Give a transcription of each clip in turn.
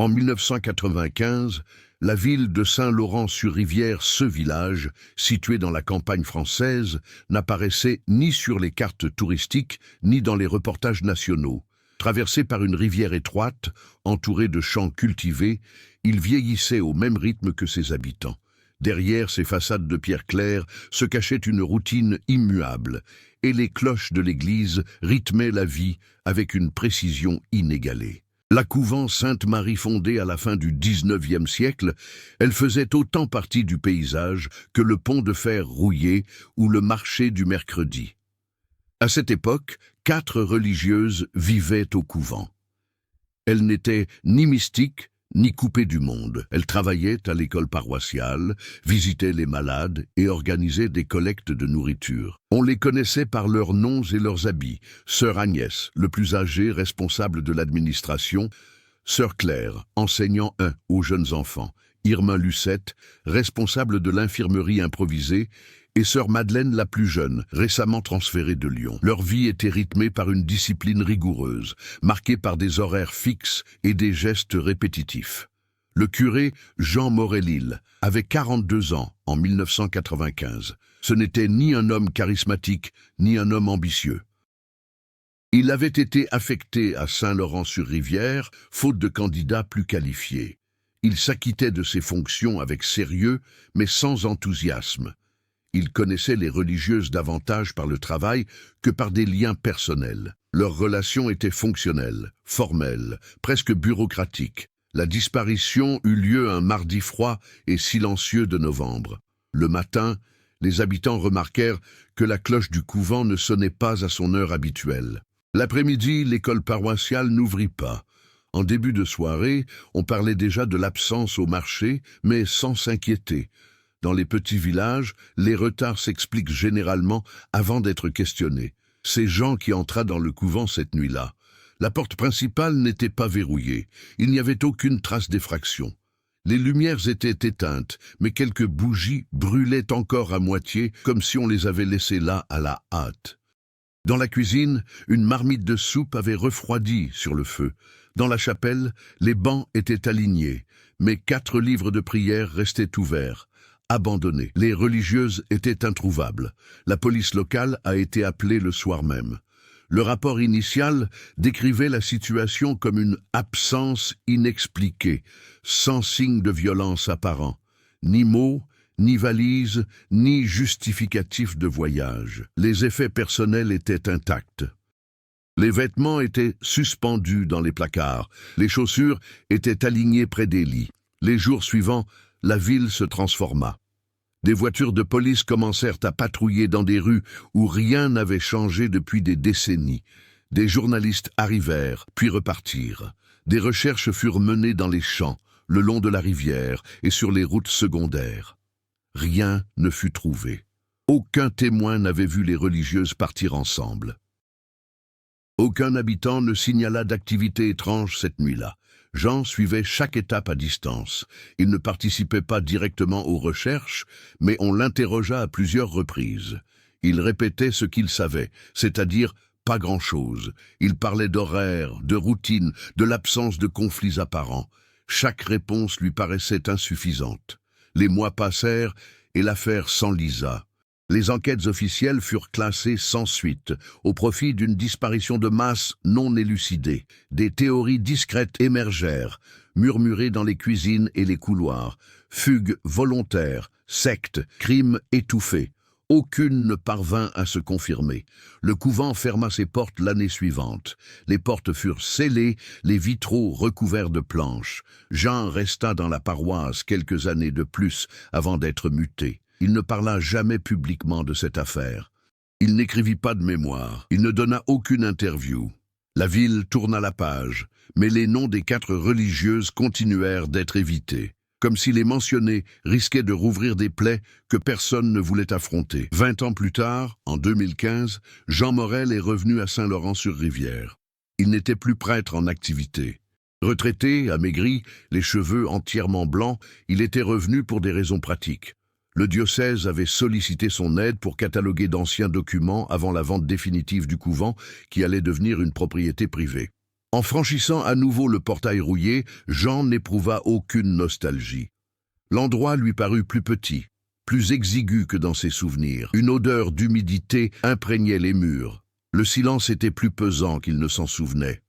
En 1995, la ville de Saint-Laurent-sur-Rivière, ce village, situé dans la campagne française, n'apparaissait ni sur les cartes touristiques, ni dans les reportages nationaux. Traversé par une rivière étroite, entouré de champs cultivés, il vieillissait au même rythme que ses habitants. Derrière ces façades de pierre claire se cachait une routine immuable, et les cloches de l'église rythmaient la vie avec une précision inégalée. La couvent Sainte-Marie fondée à la fin du XIXe siècle, elle faisait autant partie du paysage que le pont de fer rouillé ou le marché du mercredi. À cette époque, 4 religieuses vivaient au couvent. Elles n'étaient ni mystiques, ni coupées du monde. Elles travaillaient à l'école paroissiale, visitaient les malades et organisaient des collectes de nourriture. On les connaissait par leurs noms et leurs habits. Sœur Agnès, le plus âgé, responsable de l'administration. Sœur Claire, enseignant aux jeunes enfants. Irma Lucette, responsable de l'infirmerie improvisée. Et sœur Madeleine la plus jeune, récemment transférée de Lyon. Leur vie était rythmée par une discipline rigoureuse, marquée par des horaires fixes et des gestes répétitifs. Le curé Jean Morel-Lille avait 42 ans en 1995. Ce n'était ni un homme charismatique, ni un homme ambitieux. Il avait été affecté à Saint-Laurent-sur-Rivière, faute de candidats plus qualifiés. Il s'acquittait de ses fonctions avec sérieux, mais sans enthousiasme. Il connaissait les religieuses davantage par le travail que par des liens personnels. Leurs relations étaient fonctionnelles, formelles, presque bureaucratiques. La disparition eut lieu un mardi froid et silencieux de novembre. Le matin, les habitants remarquèrent que la cloche du couvent ne sonnait pas à son heure habituelle. L'après-midi, l'école paroissiale n'ouvrit pas. En début de soirée, on parlait déjà de l'absence au marché, mais sans s'inquiéter. Dans les petits villages, les retards s'expliquent généralement avant d'être questionnés. C'est Jean qui entra dans le couvent cette nuit-là. La porte principale n'était pas verrouillée. Il n'y avait aucune trace d'effraction. Les lumières étaient éteintes, mais quelques bougies brûlaient encore à moitié, comme si on les avait laissées là à la hâte. Dans la cuisine, une marmite de soupe avait refroidi sur le feu. Dans la chapelle, les bancs étaient alignés, mais 4 livres de prière restaient ouverts. Abandonnées. Les religieuses étaient introuvables. La police locale a été appelée le soir même. Le rapport initial décrivait la situation comme une absence inexpliquée, sans signe de violence apparent. Ni mots, ni valises, ni justificatif de voyage. Les effets personnels étaient intacts. Les vêtements étaient suspendus dans les placards. Les chaussures étaient alignées près des lits. Les jours suivants, la ville se transforma. Des voitures de police commencèrent à patrouiller dans des rues où rien n'avait changé depuis des décennies. Des journalistes arrivèrent, puis repartirent. Des recherches furent menées dans les champs, le long de la rivière et sur les routes secondaires. Rien ne fut trouvé. Aucun témoin n'avait vu les religieuses partir ensemble. Aucun habitant ne signala d'activité étrange cette nuit-là. Jean suivait chaque étape à distance. Il ne participait pas directement aux recherches, mais on l'interrogea à plusieurs reprises. Il répétait ce qu'il savait, c'est-à-dire pas grand-chose. Il parlait d'horaires, de routine, de l'absence de conflits apparents. Chaque réponse lui paraissait insuffisante. Les mois passèrent et l'affaire s'enlisa. Les enquêtes officielles furent classées sans suite, au profit d'une disparition de masse non élucidée. Des théories discrètes émergèrent, murmurées dans les cuisines et les couloirs. Fugues volontaires, sectes, crimes étouffés. Aucune ne parvint à se confirmer. Le couvent ferma ses portes l'année suivante. Les portes furent scellées, les vitraux recouverts de planches. Jean resta dans la paroisse quelques années de plus avant d'être muté. Il ne parla jamais publiquement de cette affaire. Il n'écrivit pas de mémoire. Il ne donna aucune interview. La ville tourna la page, mais les noms des 4 religieuses continuèrent d'être évités, comme si les mentionner risquaient de rouvrir des plaies que personne ne voulait affronter. 20 ans plus tard, en 2015, Jean Morel est revenu à Saint-Laurent-sur-Rivière. Il n'était plus prêtre en activité. Retraité, amaigri, les cheveux entièrement blancs, il était revenu pour des raisons pratiques. Le diocèse avait sollicité son aide pour cataloguer d'anciens documents avant la vente définitive du couvent qui allait devenir une propriété privée. En franchissant à nouveau le portail rouillé, Jean n'éprouva aucune nostalgie. L'endroit lui parut plus petit, plus exigu que dans ses souvenirs. Une odeur d'humidité imprégnait les murs. Le silence était plus pesant qu'il ne s'en souvenait.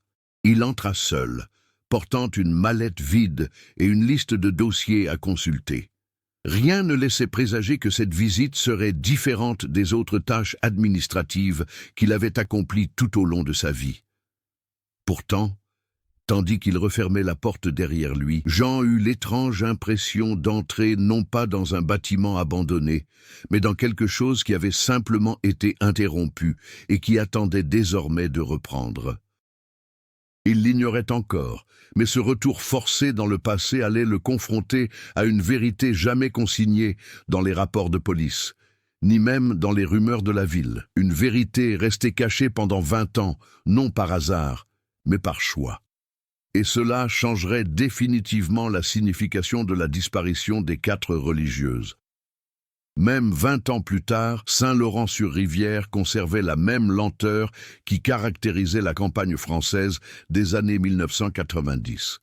Il entra seul, portant une mallette vide et une liste de dossiers à consulter. Rien ne laissait présager que cette visite serait différente des autres tâches administratives qu'il avait accomplies tout au long de sa vie. Pourtant, tandis qu'il refermait la porte derrière lui, Jean eut l'étrange impression d'entrer non pas dans un bâtiment abandonné, mais dans quelque chose qui avait simplement été interrompu et qui attendait désormais de reprendre. Il l'ignorait encore, mais ce retour forcé dans le passé allait le confronter à une vérité jamais consignée dans les rapports de police, ni même dans les rumeurs de la ville. Une vérité restée cachée pendant 20 ans, non par hasard, mais par choix. Et cela changerait définitivement la signification de la disparition des 4 religieuses. Même 20 ans plus tard, Saint-Laurent-sur-Rivière conservait la même lenteur qui caractérisait la campagne française des années 1990.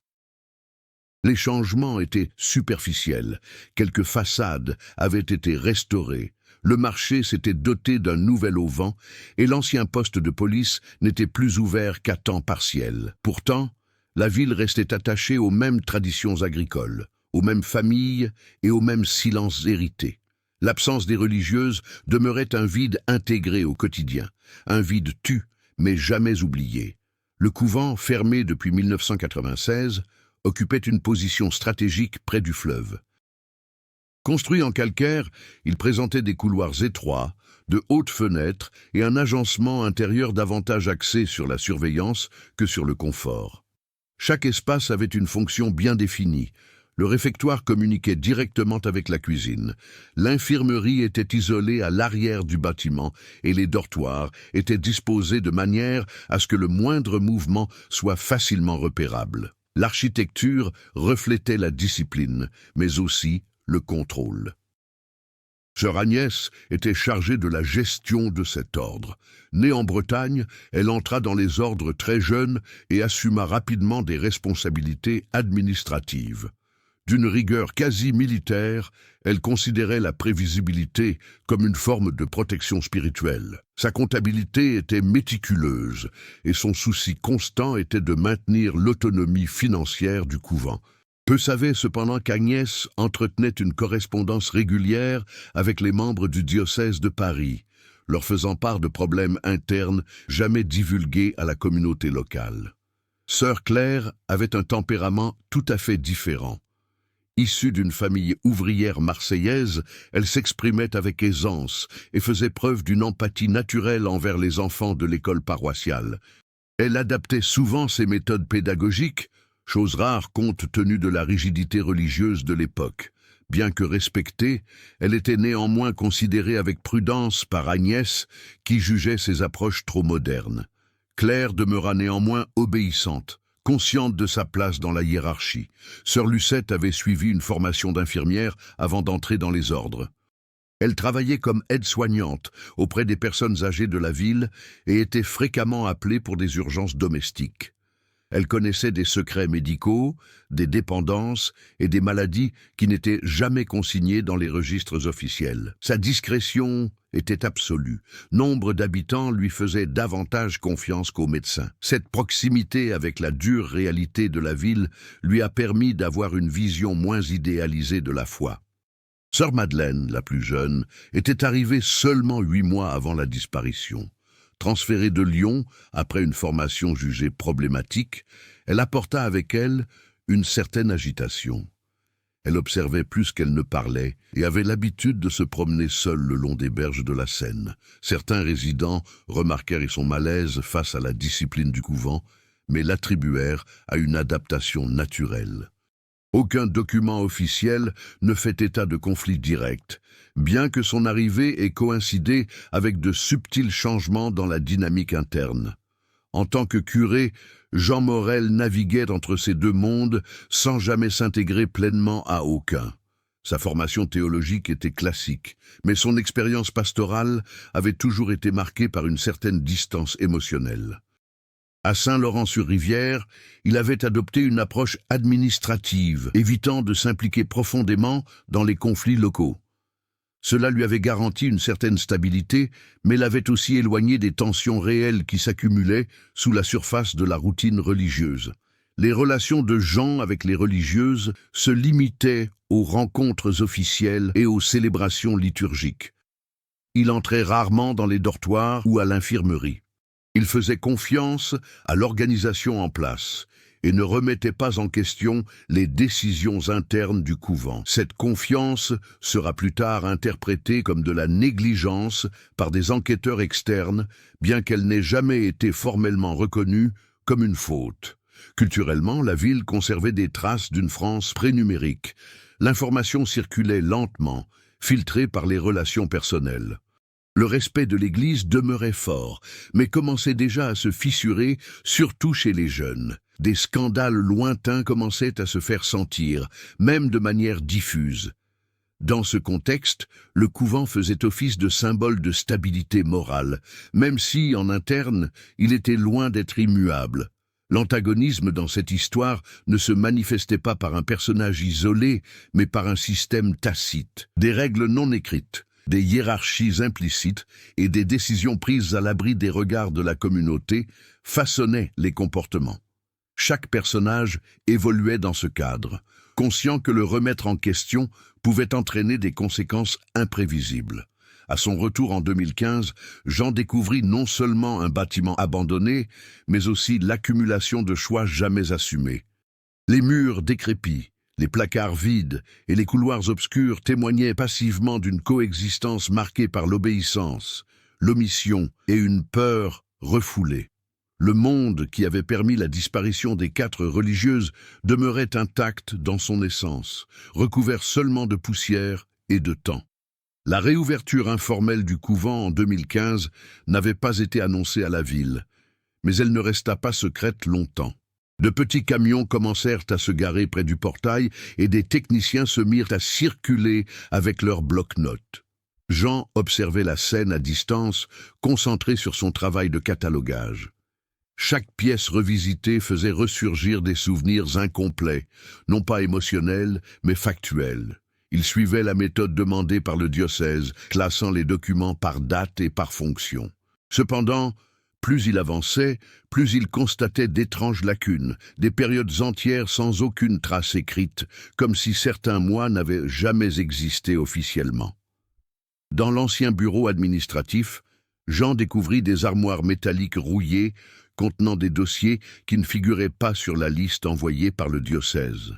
Les changements étaient superficiels, quelques façades avaient été restaurées, le marché s'était doté d'un nouvel auvent et l'ancien poste de police n'était plus ouvert qu'à temps partiel. Pourtant, la ville restait attachée aux mêmes traditions agricoles, aux mêmes familles et aux mêmes silences hérités. L'absence des religieuses demeurait un vide intégré au quotidien, un vide tu, mais jamais oublié. Le couvent, fermé depuis 1996, occupait une position stratégique près du fleuve. Construit en calcaire, il présentait des couloirs étroits, de hautes fenêtres et un agencement intérieur davantage axé sur la surveillance que sur le confort. Chaque espace avait une fonction bien définie. Le réfectoire communiquait directement avec la cuisine. L'infirmerie était isolée à l'arrière du bâtiment et les dortoirs étaient disposés de manière à ce que le moindre mouvement soit facilement repérable. L'architecture reflétait la discipline, mais aussi le contrôle. Sœur Agnès était chargée de la gestion de cet ordre. Née en Bretagne, elle entra dans les ordres très jeune et assuma rapidement des responsabilités administratives. D'une rigueur quasi militaire, elle considérait la prévisibilité comme une forme de protection spirituelle. Sa comptabilité était méticuleuse et son souci constant était de maintenir l'autonomie financière du couvent. Peu savait cependant qu'Agnès entretenait une correspondance régulière avec les membres du diocèse de Paris, leur faisant part de problèmes internes jamais divulgués à la communauté locale. Sœur Claire avait un tempérament tout à fait différent. Issue d'une famille ouvrière marseillaise, elle s'exprimait avec aisance et faisait preuve d'une empathie naturelle envers les enfants de l'école paroissiale. Elle adaptait souvent ses méthodes pédagogiques, chose rare compte tenu de la rigidité religieuse de l'époque. Bien que respectée, elle était néanmoins considérée avec prudence par Agnès, qui jugeait ses approches trop modernes. Claire demeura néanmoins obéissante, consciente de sa place dans la hiérarchie. Sœur Lucette avait suivi une formation d'infirmière avant d'entrer dans les ordres. Elle travaillait comme aide-soignante auprès des personnes âgées de la ville et était fréquemment appelée pour des urgences domestiques. Elle connaissait des secrets médicaux, des dépendances et des maladies qui n'étaient jamais consignées dans les registres officiels. Sa discrétion était absolue. Nombre d'habitants lui faisaient davantage confiance qu'aux médecins. Cette proximité avec la dure réalité de la ville lui a permis d'avoir une vision moins idéalisée de la foi. Sœur Madeleine, la plus jeune, était arrivée seulement 8 mois avant la disparition. Transférée de Lyon, après une formation jugée problématique, elle apporta avec elle une certaine agitation. Elle observait plus qu'elle ne parlait et avait l'habitude de se promener seule le long des berges de la Seine. Certains résidents remarquèrent son malaise face à la discipline du couvent, mais l'attribuèrent à une adaptation naturelle. Aucun document officiel ne fait état de conflit direct, bien que son arrivée ait coïncidé avec de subtils changements dans la dynamique interne. En tant que curé, Jean Morel naviguait entre ces deux mondes sans jamais s'intégrer pleinement à aucun. Sa formation théologique était classique, mais son expérience pastorale avait toujours été marquée par une certaine distance émotionnelle. À Saint-Laurent-sur-Rivière, il avait adopté une approche administrative, évitant de s'impliquer profondément dans les conflits locaux. Cela lui avait garanti une certaine stabilité, mais l'avait aussi éloigné des tensions réelles qui s'accumulaient sous la surface de la routine religieuse. Les relations de Jean avec les religieuses se limitaient aux rencontres officielles et aux célébrations liturgiques. Il entrait rarement dans les dortoirs ou à l'infirmerie. Il faisait confiance à l'organisation en place et ne remettait pas en question les décisions internes du couvent. Cette confiance sera plus tard interprétée comme de la négligence par des enquêteurs externes, bien qu'elle n'ait jamais été formellement reconnue comme une faute. Culturellement, la ville conservait des traces d'une France prénumérique. L'information circulait lentement, filtrée par les relations personnelles. Le respect de l'Église demeurait fort, mais commençait déjà à se fissurer, surtout chez les jeunes. Des scandales lointains commençaient à se faire sentir, même de manière diffuse. Dans ce contexte, le couvent faisait office de symbole de stabilité morale, même si, en interne, il était loin d'être immuable. L'antagonisme dans cette histoire ne se manifestait pas par un personnage isolé, mais par un système tacite, des règles non écrites, des hiérarchies implicites et des décisions prises à l'abri des regards de la communauté façonnaient les comportements. Chaque personnage évoluait dans ce cadre, conscient que le remettre en question pouvait entraîner des conséquences imprévisibles. À son retour en 2015, Jean découvrit non seulement un bâtiment abandonné, mais aussi l'accumulation de choix jamais assumés. Les murs décrépits, les placards vides et les couloirs obscurs témoignaient passivement d'une coexistence marquée par l'obéissance, l'omission et une peur refoulée. Le monde qui avait permis la disparition des 4 religieuses demeurait intact dans son essence, recouvert seulement de poussière et de temps. La réouverture informelle du couvent en 2015 n'avait pas été annoncée à la ville, mais elle ne resta pas secrète longtemps. De petits camions commencèrent à se garer près du portail et des techniciens se mirent à circuler avec leurs bloc-notes. Jean observait la scène à distance, concentré sur son travail de catalogage. Chaque pièce revisitée faisait ressurgir des souvenirs incomplets, non pas émotionnels, mais factuels. Il suivait la méthode demandée par le diocèse, classant les documents par date et par fonction. Cependant, plus il avançait, plus il constatait d'étranges lacunes, des périodes entières sans aucune trace écrite, comme si certains mois n'avaient jamais existé officiellement. Dans l'ancien bureau administratif, Jean découvrit des armoires métalliques rouillées contenant des dossiers qui ne figuraient pas sur la liste envoyée par le diocèse.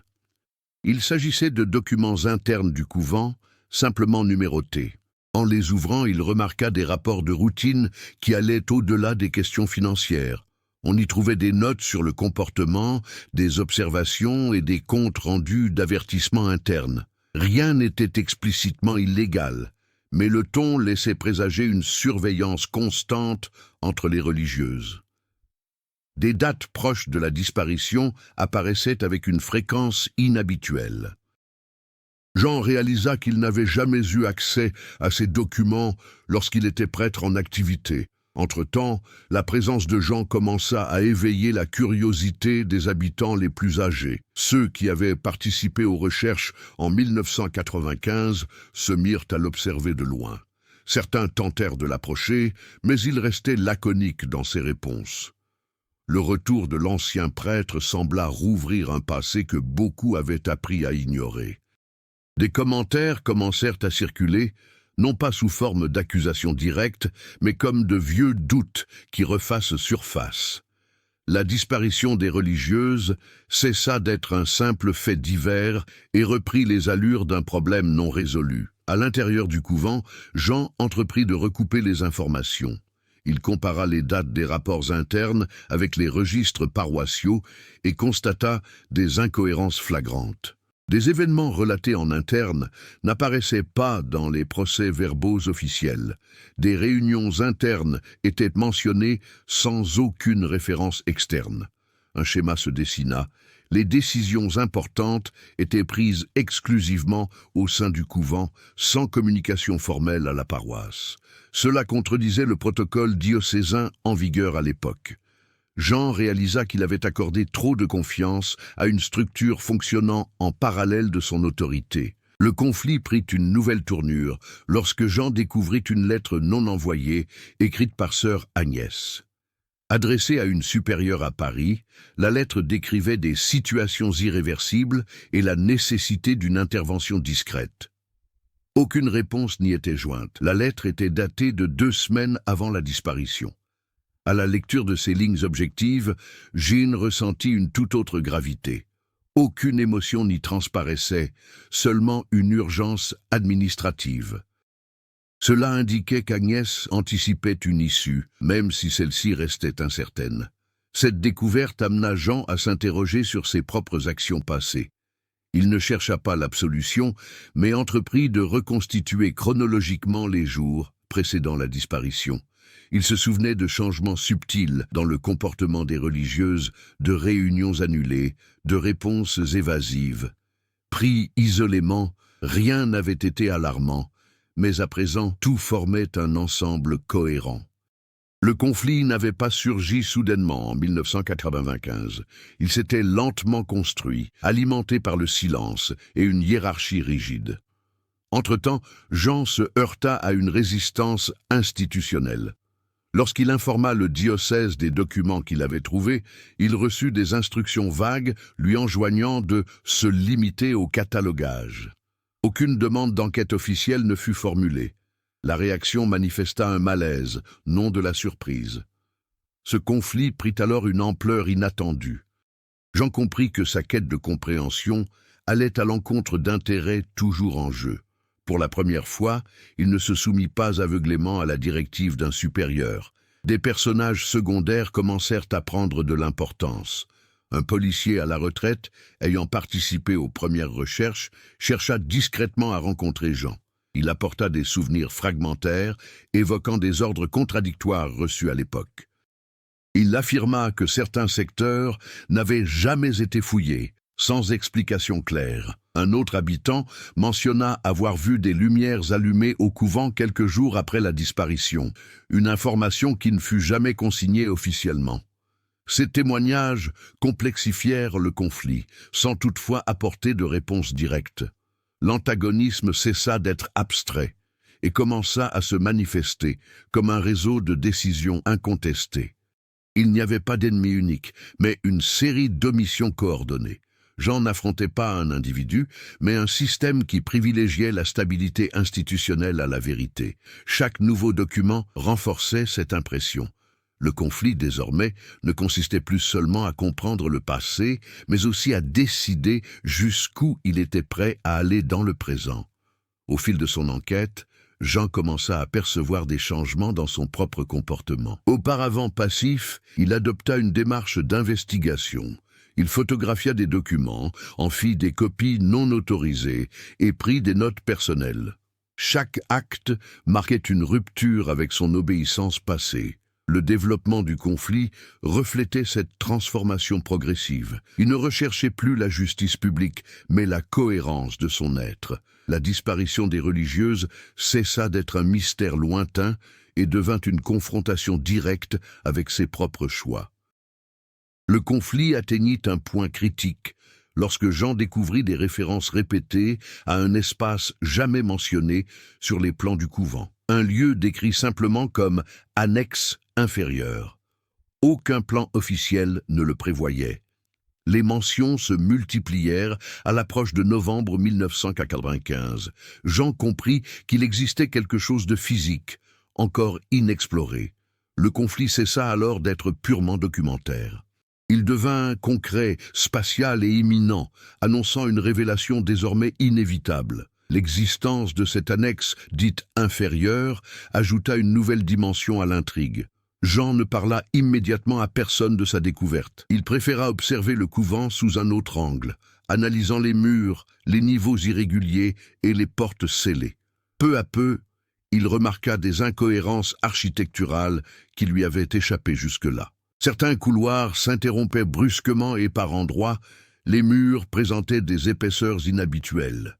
Il s'agissait de documents internes du couvent, simplement numérotés. En les ouvrant, il remarqua des rapports de routine qui allaient au-delà des questions financières. On y trouvait des notes sur le comportement, des observations et des comptes rendus d'avertissements internes. Rien n'était explicitement illégal, mais le ton laissait présager une surveillance constante entre les religieuses. Des dates proches de la disparition apparaissaient avec une fréquence inhabituelle. Jean réalisa qu'il n'avait jamais eu accès à ces documents lorsqu'il était prêtre en activité. Entre-temps, la présence de Jean commença à éveiller la curiosité des habitants les plus âgés. Ceux qui avaient participé aux recherches en 1995 se mirent à l'observer de loin. Certains tentèrent de l'approcher, mais il restait laconique dans ses réponses. Le retour de l'ancien prêtre sembla rouvrir un passé que beaucoup avaient appris à ignorer. Des commentaires commencèrent à circuler, non pas sous forme d'accusations directes, mais comme de vieux doutes qui refassent surface. La disparition des religieuses cessa d'être un simple fait divers et reprit les allures d'un problème non résolu. À l'intérieur du couvent, Jean entreprit de recouper les informations. Il compara les dates des rapports internes avec les registres paroissiaux et constata des incohérences flagrantes. Des événements relatés en interne n'apparaissaient pas dans les procès-verbaux officiels. Des réunions internes étaient mentionnées sans aucune référence externe. Un schéma se dessina. Les décisions importantes étaient prises exclusivement au sein du couvent, sans communication formelle à la paroisse. Cela contredisait le protocole diocésain en vigueur à l'époque. Jean réalisa qu'il avait accordé trop de confiance à une structure fonctionnant en parallèle de son autorité. Le conflit prit une nouvelle tournure lorsque Jean découvrit une lettre non envoyée, écrite par sœur Agnès. Adressée à une supérieure à Paris, la lettre décrivait des situations irréversibles et la nécessité d'une intervention discrète. Aucune réponse n'y était jointe. La lettre était datée de 2 semaines avant la disparition. À la lecture de ces lignes objectives, Jean ressentit une toute autre gravité. Aucune émotion n'y transparaissait, seulement une urgence administrative. Cela indiquait qu'Agnès anticipait une issue, même si celle-ci restait incertaine. Cette découverte amena Jean à s'interroger sur ses propres actions passées. Il ne chercha pas l'absolution, mais entreprit de reconstituer chronologiquement les jours précédant la disparition. Il se souvenait de changements subtils dans le comportement des religieuses, de réunions annulées, de réponses évasives. Pris isolément, rien n'avait été alarmant, mais à présent tout formait un ensemble cohérent. Le conflit n'avait pas surgi soudainement en 1995. Il s'était lentement construit, alimenté par le silence et une hiérarchie rigide. Entre-temps, Jean se heurta à une résistance institutionnelle. Lorsqu'il informa le diocèse des documents qu'il avait trouvés, il reçut des instructions vagues lui enjoignant de se limiter au catalogage. Aucune demande d'enquête officielle ne fut formulée. La réaction manifesta un malaise, non de la surprise. Ce conflit prit alors une ampleur inattendue. Jean comprit que sa quête de compréhension allait à l'encontre d'intérêts toujours en jeu. Pour la première fois, il ne se soumit pas aveuglément à la directive d'un supérieur. Des personnages secondaires commencèrent à prendre de l'importance. Un policier à la retraite, ayant participé aux premières recherches, chercha discrètement à rencontrer Jean. Il apporta des souvenirs fragmentaires, évoquant des ordres contradictoires reçus à l'époque. Il affirma que certains secteurs n'avaient jamais été fouillés, sans explication claire. Un autre habitant mentionna avoir vu des lumières allumées au couvent quelques jours après la disparition, une information qui ne fut jamais consignée officiellement. Ces témoignages complexifièrent le conflit, sans toutefois apporter de réponse directe. L'antagonisme cessa d'être abstrait et commença à se manifester comme un réseau de décisions incontestées. Il n'y avait pas d'ennemi unique, mais une série d'omissions coordonnées. Jean n'affrontait pas un individu, mais un système qui privilégiait la stabilité institutionnelle à la vérité. Chaque nouveau document renforçait cette impression. Le conflit, désormais, ne consistait plus seulement à comprendre le passé, mais aussi à décider jusqu'où il était prêt à aller dans le présent. Au fil de son enquête, Jean commença à percevoir des changements dans son propre comportement. Auparavant passif, il adopta une démarche d'investigation. Il photographia des documents, en fit des copies non autorisées et prit des notes personnelles. Chaque acte marquait une rupture avec son obéissance passée. Le développement du conflit reflétait cette transformation progressive. Il ne recherchait plus la justice publique, mais la cohérence de son être. La disparition des religieuses cessa d'être un mystère lointain et devint une confrontation directe avec ses propres choix. Le conflit atteignit un point critique lorsque Jean découvrit des références répétées à un espace jamais mentionné sur les plans du couvent. Un lieu décrit simplement comme « annexe inférieure ». Aucun plan officiel ne le prévoyait. Les mentions se multiplièrent à l'approche de novembre 1995. Jean comprit qu'il existait quelque chose de physique, encore inexploré. Le conflit cessa alors d'être purement documentaire. Il devint concret, spatial et imminent, annonçant une révélation désormais inévitable. L'existence de cette annexe, dite inférieure, ajouta une nouvelle dimension à l'intrigue. Jean ne parla immédiatement à personne de sa découverte. Il préféra observer le couvent sous un autre angle, analysant les murs, les niveaux irréguliers et les portes scellées. Peu à peu, il remarqua des incohérences architecturales qui lui avaient échappé jusque-là. Certains couloirs s'interrompaient brusquement et par endroits, les murs présentaient des épaisseurs inhabituelles.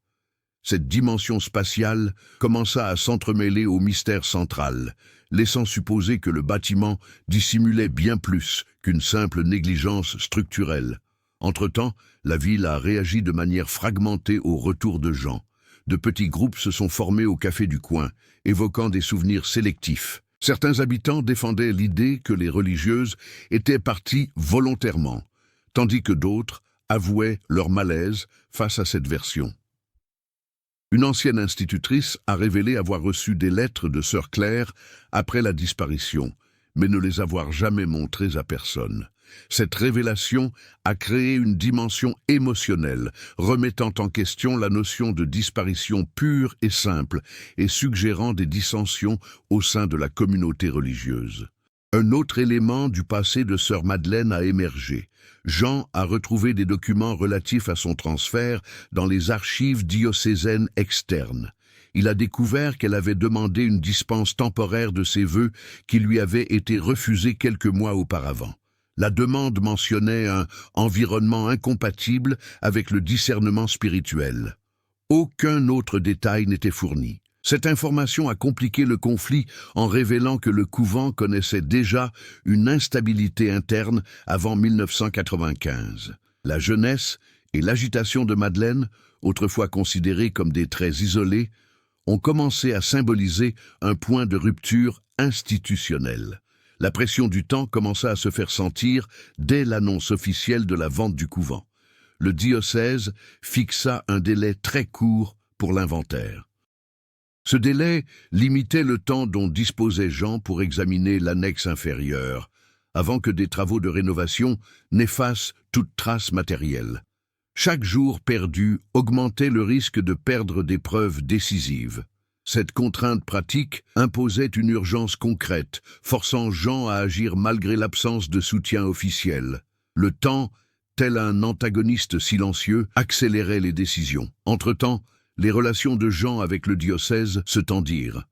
Cette dimension spatiale commença à s'entremêler au mystère central, laissant supposer que le bâtiment dissimulait bien plus qu'une simple négligence structurelle. Entre-temps, la ville a réagi de manière fragmentée au retour de Jean. De petits groupes se sont formés au café du coin, évoquant des souvenirs sélectifs. Certains habitants défendaient l'idée que les religieuses étaient parties volontairement, tandis que d'autres avouaient leur malaise face à cette version. Une ancienne institutrice a révélé avoir reçu des lettres de sœur Claire après la disparition, mais ne les avoir jamais montrées à personne. Cette révélation a créé une dimension émotionnelle, remettant en question la notion de disparition pure et simple et suggérant des dissensions au sein de la communauté religieuse. Un autre élément du passé de sœur Madeleine a émergé. Jean a retrouvé des documents relatifs à son transfert dans les archives diocésaines externes. Il a découvert qu'elle avait demandé une dispense temporaire de ses vœux qui lui avait été refusée quelques mois auparavant. La demande mentionnait un environnement incompatible avec le discernement spirituel. Aucun autre détail n'était fourni. Cette information a compliqué le conflit en révélant que le couvent connaissait déjà une instabilité interne avant 1995. La jeunesse et l'agitation de Madeleine, autrefois considérées comme des traits isolés, ont commencé à symboliser un point de rupture institutionnelle. La pression du temps commença à se faire sentir dès l'annonce officielle de la vente du couvent. Le diocèse fixa un délai très court pour l'inventaire. Ce délai limitait le temps dont disposait Jean pour examiner l'annexe inférieure, avant que des travaux de rénovation n'effacent toute trace matérielle. Chaque jour perdu augmentait le risque de perdre des preuves décisives. Cette contrainte pratique imposait une urgence concrète, forçant Jean à agir malgré l'absence de soutien officiel. Le temps, tel un antagoniste silencieux, accélérait les décisions. Entre-temps, les relations de Jean avec le diocèse se tendirent.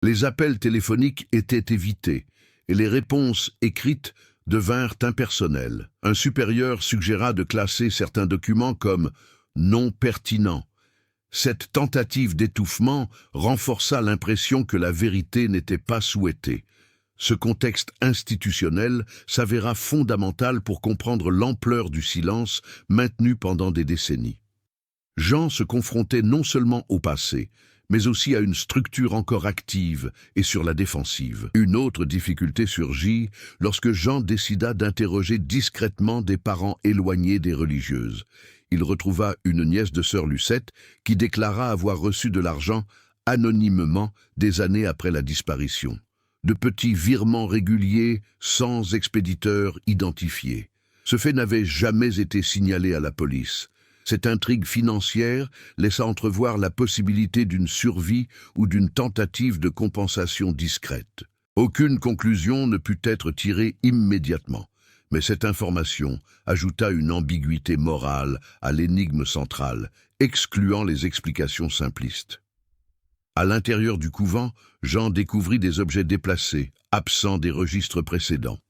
Les appels téléphoniques étaient évités et les réponses écrites devinrent impersonnelles. Un supérieur suggéra de classer certains documents comme non pertinents. Cette tentative d'étouffement renforça l'impression que la vérité n'était pas souhaitée. Ce contexte institutionnel s'avéra fondamental pour comprendre l'ampleur du silence maintenu pendant des décennies. Jean se confrontait non seulement au passé, mais aussi à une structure encore active et sur la défensive. Une autre difficulté surgit lorsque Jean décida d'interroger discrètement des parents éloignés des religieuses. Il retrouva une nièce de sœur Lucette qui déclara avoir reçu de l'argent anonymement des années après la disparition. De petits virements réguliers sans expéditeur identifié. Ce fait n'avait jamais été signalé à la police. Cette intrigue financière laissa entrevoir la possibilité d'une survie ou d'une tentative de compensation discrète. Aucune conclusion ne put être tirée immédiatement, mais cette information ajouta une ambiguïté morale à l'énigme centrale, excluant les explications simplistes. À l'intérieur du couvent, Jean découvrit des objets déplacés, absents des registres précédents.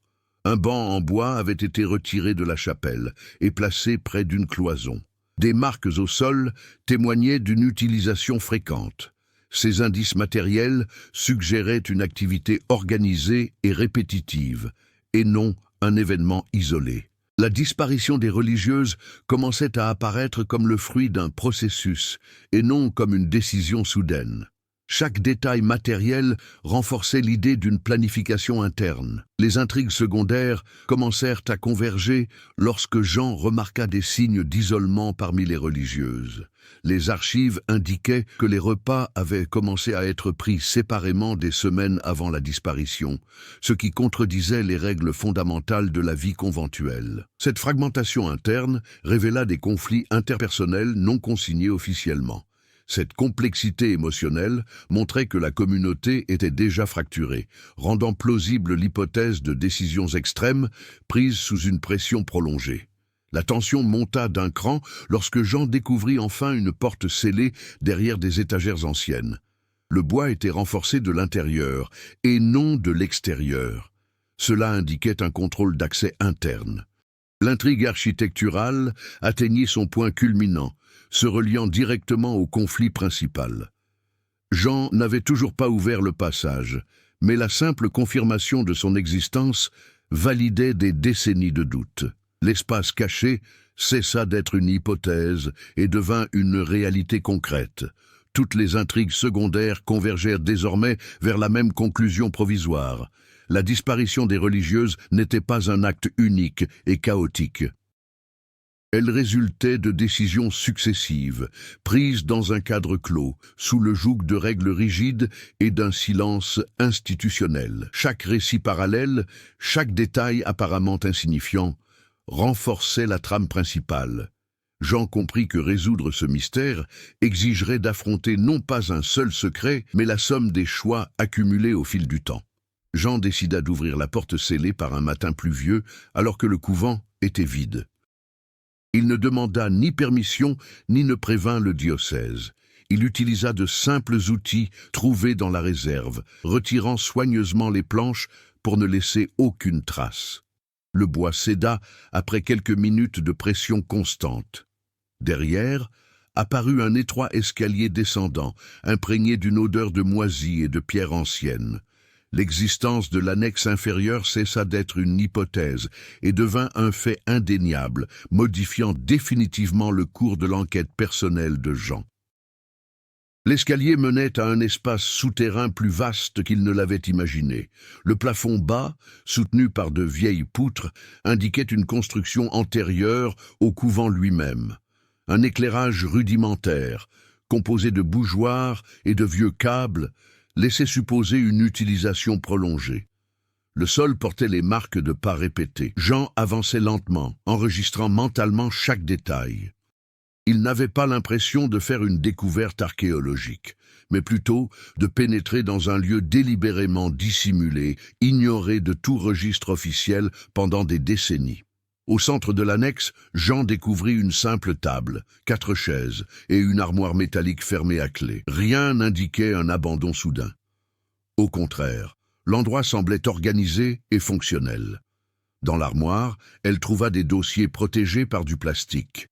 Un banc en bois avait été retiré de la chapelle et placé près d'une cloison. Des marques au sol témoignaient d'une utilisation fréquente. Ces indices matériels suggéraient une activité organisée et répétitive, et non un événement isolé. La disparition des religieuses commençait à apparaître comme le fruit d'un processus, et non comme une décision soudaine. Chaque détail matériel renforçait l'idée d'une planification interne. Les intrigues secondaires commencèrent à converger lorsque Jean remarqua des signes d'isolement parmi les religieuses. Les archives indiquaient que les repas avaient commencé à être pris séparément des semaines avant la disparition, ce qui contredisait les règles fondamentales de la vie conventuelle. Cette fragmentation interne révéla des conflits interpersonnels non consignés officiellement. Cette complexité émotionnelle montrait que la communauté était déjà fracturée, rendant plausible l'hypothèse de décisions extrêmes prises sous une pression prolongée. La tension monta d'un cran lorsque Jean découvrit enfin une porte scellée derrière des étagères anciennes. Le bois était renforcé de l'intérieur et non de l'extérieur. Cela indiquait un contrôle d'accès interne. L'intrigue architecturale atteignit son point culminant, se reliant directement au conflit principal. Jean n'avait toujours pas ouvert le passage, mais la simple confirmation de son existence validait des décennies de doute. L'espace caché cessa d'être une hypothèse et devint une réalité concrète. Toutes les intrigues secondaires convergèrent désormais vers la même conclusion provisoire. La disparition des religieuses n'était pas un acte unique et chaotique. Elle résultait de décisions successives, prises dans un cadre clos, sous le joug de règles rigides et d'un silence institutionnel. Chaque récit parallèle, chaque détail apparemment insignifiant, renforçait la trame principale. Jean comprit que résoudre ce mystère exigerait d'affronter non pas un seul secret, mais la somme des choix accumulés au fil du temps. Jean décida d'ouvrir la porte scellée par un matin pluvieux, alors que le couvent était vide. Il ne demanda ni permission, ni ne prévint le diocèse. Il utilisa de simples outils trouvés dans la réserve, retirant soigneusement les planches pour ne laisser aucune trace. Le bois céda après quelques minutes de pression constante. Derrière, apparut un étroit escalier descendant, imprégné d'une odeur de moisie et de pierres anciennes. L'existence de l'annexe inférieure cessa d'être une hypothèse et devint un fait indéniable, modifiant définitivement le cours de l'enquête personnelle de Jean. L'escalier menait à un espace souterrain plus vaste qu'il ne l'avait imaginé. Le plafond bas, soutenu par de vieilles poutres, indiquait une construction antérieure au couvent lui-même. Un éclairage rudimentaire, composé de bougeoirs et de vieux câbles, laissait supposer une utilisation prolongée. Le sol portait les marques de pas répétés. Jean avançait lentement, enregistrant mentalement chaque détail. Il n'avait pas l'impression de faire une découverte archéologique, mais plutôt de pénétrer dans un lieu délibérément dissimulé, ignoré de tout registre officiel pendant des décennies. Au centre de l'annexe, Jean découvrit une simple table, 4 chaises et une armoire métallique fermée à clé. Rien n'indiquait un abandon soudain. Au contraire, l'endroit semblait organisé et fonctionnel. Dans l'armoire, elle trouva des dossiers protégés par du plastique.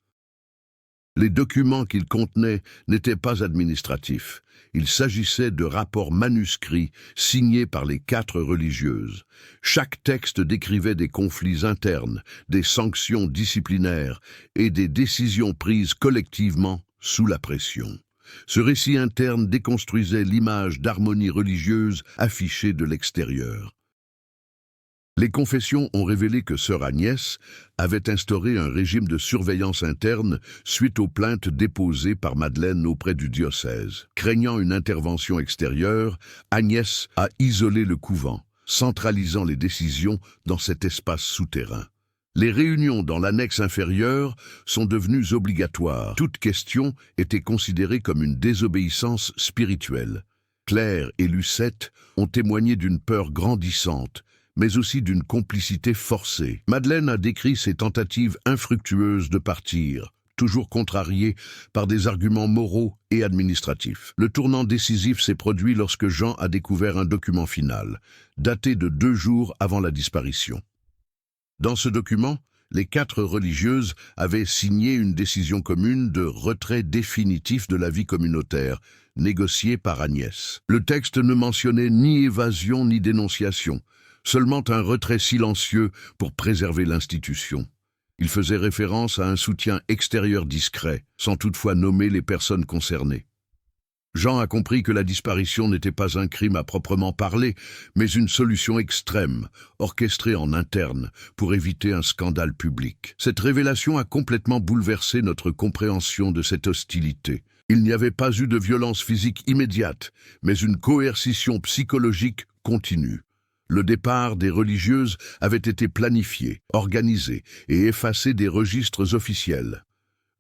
Les documents qu'ils contenaient n'étaient pas administratifs. Il s'agissait de rapports manuscrits signés par les 4 religieuses. Chaque texte décrivait des conflits internes, des sanctions disciplinaires et des décisions prises collectivement sous la pression. Ce récit interne déconstruisait l'image d'harmonie religieuse affichée de l'extérieur. Les confessions ont révélé que sœur Agnès avait instauré un régime de surveillance interne suite aux plaintes déposées par Madeleine auprès du diocèse. Craignant une intervention extérieure, Agnès a isolé le couvent, centralisant les décisions dans cet espace souterrain. Les réunions dans l'annexe inférieure sont devenues obligatoires. Toute question était considérée comme une désobéissance spirituelle. Claire et Lucette ont témoigné d'une peur grandissante, mais aussi d'une complicité forcée. Madeleine a décrit ses tentatives infructueuses de partir, toujours contrariées par des arguments moraux et administratifs. Le tournant décisif s'est produit lorsque Jean a découvert un document final, daté de 2 jours avant la disparition. Dans ce document, les 4 religieuses avaient signé une décision commune de retrait définitif de la vie communautaire, négociée par Agnès. Le texte ne mentionnait ni évasion ni dénonciation, seulement un retrait silencieux pour préserver l'institution. Il faisait référence à un soutien extérieur discret, sans toutefois nommer les personnes concernées. Jean a compris que la disparition n'était pas un crime à proprement parler, mais une solution extrême, orchestrée en interne, pour éviter un scandale public. Cette révélation a complètement bouleversé notre compréhension de cette hostilité. Il n'y avait pas eu de violence physique immédiate, mais une coercition psychologique continue. Le départ des religieuses avait été planifié, organisé et effacé des registres officiels.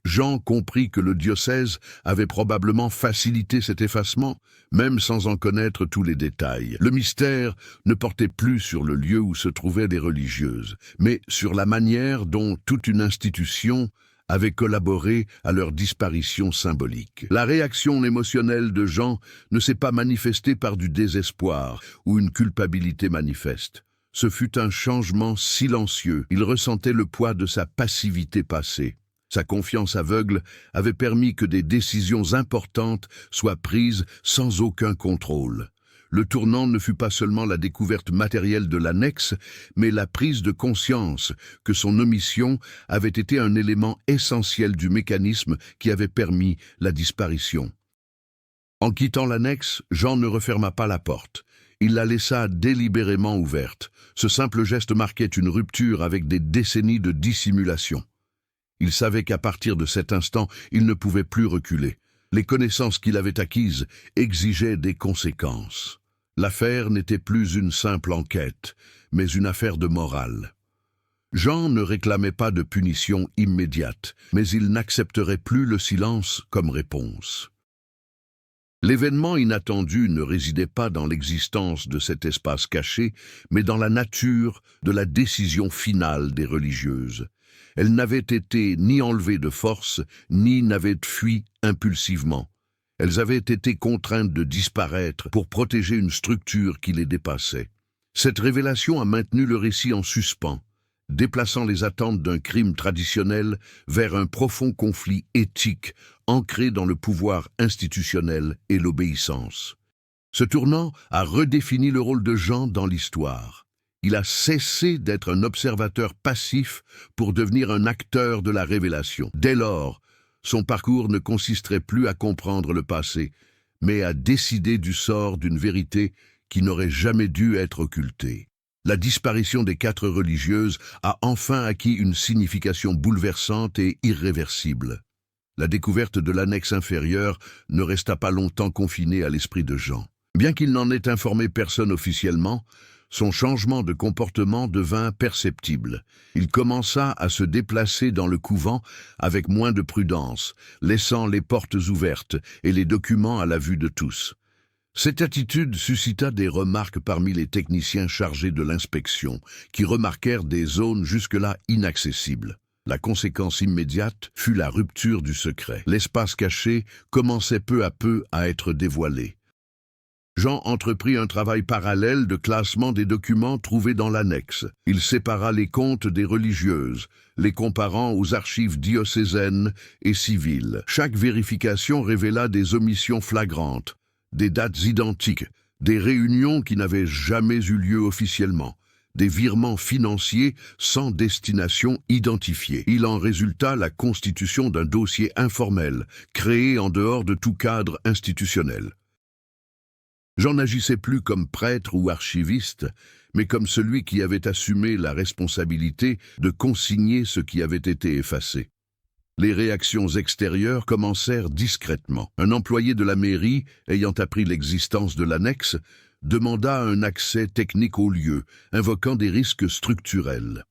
Jean comprit que le diocèse avait probablement facilité cet effacement, même sans en connaître tous les détails. Le mystère ne portait plus sur le lieu où se trouvaient les religieuses, mais sur la manière dont toute une institution avait collaboré à leur disparition symbolique. La réaction émotionnelle de Jean ne s'est pas manifestée par du désespoir ou une culpabilité manifeste. Ce fut un changement silencieux. Il ressentait le poids de sa passivité passée. Sa confiance aveugle avait permis que des décisions importantes soient prises sans aucun contrôle. Le tournant ne fut pas seulement la découverte matérielle de l'annexe, mais la prise de conscience que son omission avait été un élément essentiel du mécanisme qui avait permis la disparition. En quittant l'annexe, Jean ne referma pas la porte. Il la laissa délibérément ouverte. Ce simple geste marquait une rupture avec des décennies de dissimulation. Il savait qu'à partir de cet instant, il ne pouvait plus reculer. Les connaissances qu'il avait acquises exigeaient des conséquences. L'affaire n'était plus une simple enquête, mais une affaire de morale. Jean ne réclamait pas de punition immédiate, mais il n'accepterait plus le silence comme réponse. L'événement inattendu ne résidait pas dans l'existence de cet espace caché, mais dans la nature de la décision finale des religieuses. Elles n'avaient été ni enlevées de force, ni n'avaient fui impulsivement. Elles avaient été contraintes de disparaître pour protéger une structure qui les dépassait. Cette révélation a maintenu le récit en suspens, déplaçant les attentes d'un crime traditionnel vers un profond conflit éthique ancré dans le pouvoir institutionnel et l'obéissance. Ce tournant a redéfini le rôle de Jean dans l'histoire. Il a cessé d'être un observateur passif pour devenir un acteur de la révélation. Dès lors, son parcours ne consisterait plus à comprendre le passé, mais à décider du sort d'une vérité qui n'aurait jamais dû être occultée. La disparition des 4 religieuses a enfin acquis une signification bouleversante et irréversible. La découverte de l'annexe inférieure ne resta pas longtemps confinée à l'esprit de Jean. Bien qu'il n'en ait informé personne officiellement, son changement de comportement devint perceptible. Il commença à se déplacer dans le couvent avec moins de prudence, laissant les portes ouvertes et les documents à la vue de tous. Cette attitude suscita des remarques parmi les techniciens chargés de l'inspection, qui remarquèrent des zones jusque-là inaccessibles. La conséquence immédiate fut la rupture du secret. L'espace caché commençait peu à peu à être dévoilé. Jean entreprit un travail parallèle de classement des documents trouvés dans l'annexe. Il sépara les comptes des religieuses, les comparant aux archives diocésaines et civiles. Chaque vérification révéla des omissions flagrantes, des dates identiques, des réunions qui n'avaient jamais eu lieu officiellement, des virements financiers sans destination identifiée. Il en résulta la constitution d'un dossier informel, créé en dehors de tout cadre institutionnel. Jean n'agissait plus comme prêtre ou archiviste, mais comme celui qui avait assumé la responsabilité de consigner ce qui avait été effacé. Les réactions extérieures commencèrent discrètement. Un employé de la mairie, ayant appris l'existence de l'annexe, demanda un accès technique au lieu, invoquant des risques structurels.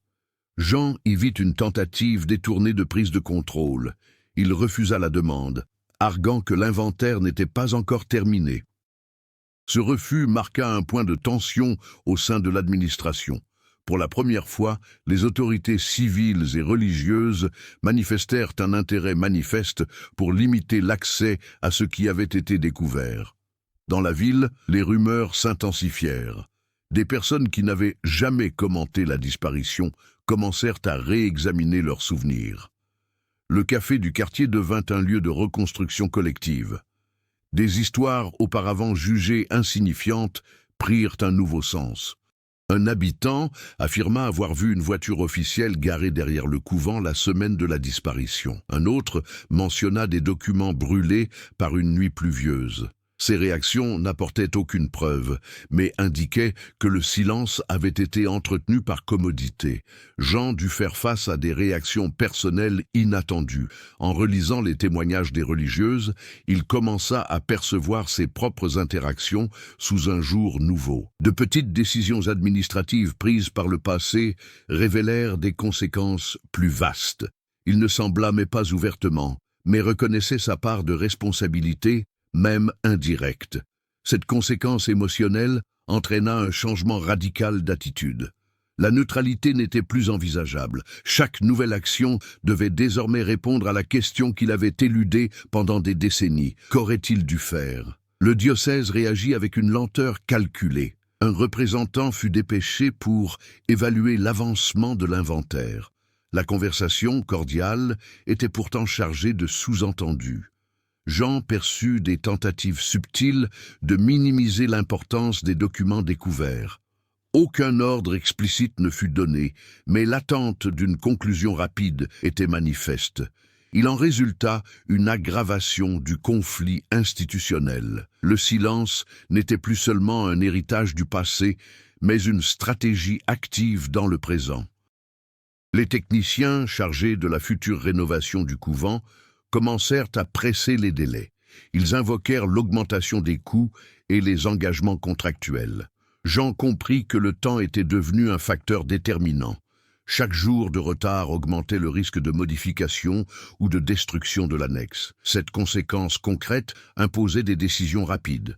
Jean y vit une tentative détournée de prise de contrôle. Il refusa la demande, arguant que l'inventaire n'était pas encore terminé. Ce refus marqua un point de tension au sein de l'administration. Pour la première fois, les autorités civiles et religieuses manifestèrent un intérêt manifeste pour limiter l'accès à ce qui avait été découvert. Dans la ville, les rumeurs s'intensifièrent. Des personnes qui n'avaient jamais commenté la disparition commencèrent à réexaminer leurs souvenirs. Le café du quartier devint un lieu de reconstruction collective. Des histoires auparavant jugées insignifiantes prirent un nouveau sens. Un habitant affirma avoir vu une voiture officielle garée derrière le couvent la semaine de la disparition. Un autre mentionna des documents brûlés par une nuit pluvieuse. Ces réactions n'apportaient aucune preuve, mais indiquaient que le silence avait été entretenu par commodité. Jean dut faire face à des réactions personnelles inattendues. En relisant les témoignages des religieuses, il commença à percevoir ses propres interactions sous un jour nouveau. De petites décisions administratives prises par le passé révélèrent des conséquences plus vastes. Il ne s'en blâmait pas ouvertement, mais reconnaissait sa part de responsabilité, même indirecte. Cette conséquence émotionnelle entraîna un changement radical d'attitude. La neutralité n'était plus envisageable. Chaque nouvelle action devait désormais répondre à la question qu'il avait éludée pendant des décennies. Qu'aurait-il dû faire? Le diocèse réagit avec une lenteur calculée. Un représentant fut dépêché pour évaluer l'avancement de l'inventaire. La conversation, cordiale, était pourtant chargée de sous-entendus. Jean perçut des tentatives subtiles de minimiser l'importance des documents découverts. Aucun ordre explicite ne fut donné, mais l'attente d'une conclusion rapide était manifeste. Il en résulta une aggravation du conflit institutionnel. Le silence n'était plus seulement un héritage du passé, mais une stratégie active dans le présent. Les techniciens chargés de la future rénovation du couvent commencèrent à presser les délais. Ils invoquèrent l'augmentation des coûts et les engagements contractuels. Jean comprit que le temps était devenu un facteur déterminant. Chaque jour de retard augmentait le risque de modification ou de destruction de l'annexe. Cette conséquence concrète imposait des décisions rapides.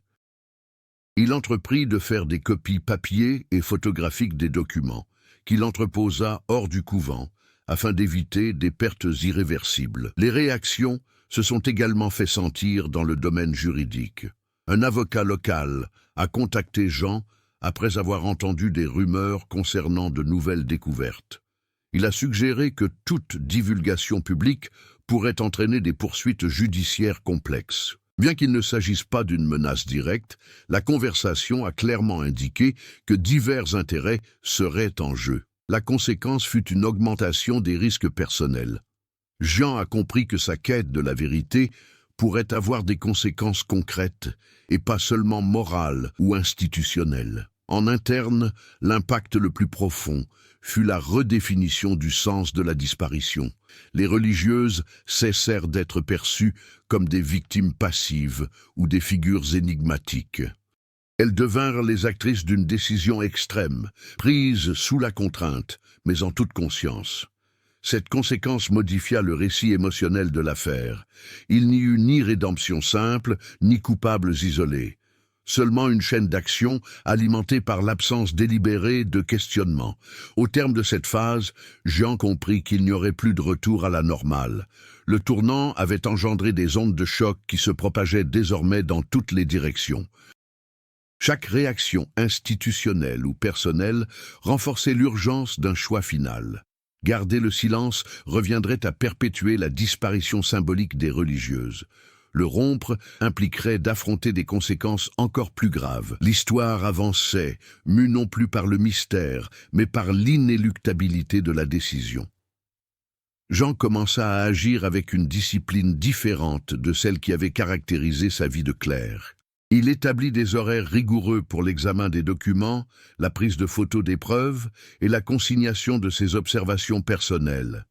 Il entreprit de faire des copies papier et photographiques des documents, qu'il entreposa hors du couvent, afin d'éviter des pertes irréversibles. Les réactions se sont également fait sentir dans le domaine juridique. Un avocat local a contacté Jean après avoir entendu des rumeurs concernant de nouvelles découvertes. Il a suggéré que toute divulgation publique pourrait entraîner des poursuites judiciaires complexes. Bien qu'il ne s'agisse pas d'une menace directe, la conversation a clairement indiqué que divers intérêts seraient en jeu. La conséquence fut une augmentation des risques personnels. Jean a compris que sa quête de la vérité pourrait avoir des conséquences concrètes et pas seulement morales ou institutionnelles. En interne, l'impact le plus profond fut la redéfinition du sens de la disparition. Les religieuses cessèrent d'être perçues comme des victimes passives ou des figures énigmatiques. Elles devinrent les actrices d'une décision extrême, prise sous la contrainte, mais en toute conscience. Cette conséquence modifia le récit émotionnel de l'affaire. Il n'y eut ni rédemption simple, ni coupables isolés. Seulement une chaîne d'action alimentée par l'absence délibérée de questionnement. Au terme de cette phase, Jean comprit qu'il n'y aurait plus de retour à la normale. Le tournant avait engendré des ondes de choc qui se propageaient désormais dans toutes les directions. Chaque réaction institutionnelle ou personnelle renforçait l'urgence d'un choix final. Garder le silence reviendrait à perpétuer la disparition symbolique des religieuses. Le rompre impliquerait d'affronter des conséquences encore plus graves. L'histoire avançait, mue non plus par le mystère, mais par l'inéluctabilité de la décision. Jean commença à agir avec une discipline différente de celle qui avait caractérisé sa vie de clerc. Il établit des horaires rigoureux pour l'examen des documents, la prise de photos des preuves et la consignation de ses observations personnelles.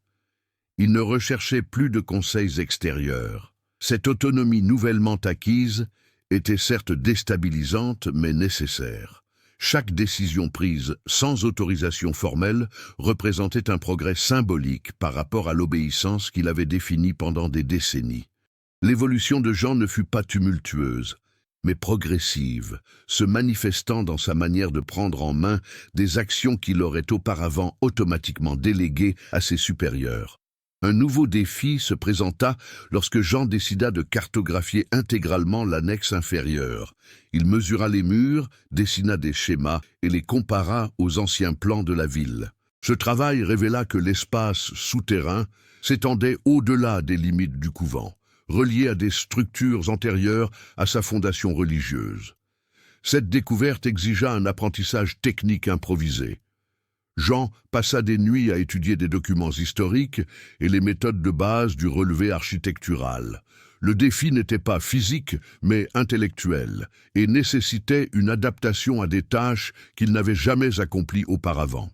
Il ne recherchait plus de conseils extérieurs. Cette autonomie nouvellement acquise était certes déstabilisante, mais nécessaire. Chaque décision prise sans autorisation formelle représentait un progrès symbolique par rapport à l'obéissance qu'il avait définie pendant des décennies. L'évolution de Jean ne fut pas tumultueuse, mais progressive, se manifestant dans sa manière de prendre en main des actions qu'il aurait auparavant automatiquement déléguées à ses supérieurs. Un nouveau défi se présenta lorsque Jean décida de cartographier intégralement l'annexe inférieure. Il mesura les murs, dessina des schémas et les compara aux anciens plans de la ville. Ce travail révéla que l'espace souterrain s'étendait au-delà des limites du couvent, relié à des structures antérieures à sa fondation religieuse. Cette découverte exigea un apprentissage technique improvisé. Jean passa des nuits à étudier des documents historiques et les méthodes de base du relevé architectural. Le défi n'était pas physique, mais intellectuel, et nécessitait une adaptation à des tâches qu'il n'avait jamais accomplies auparavant.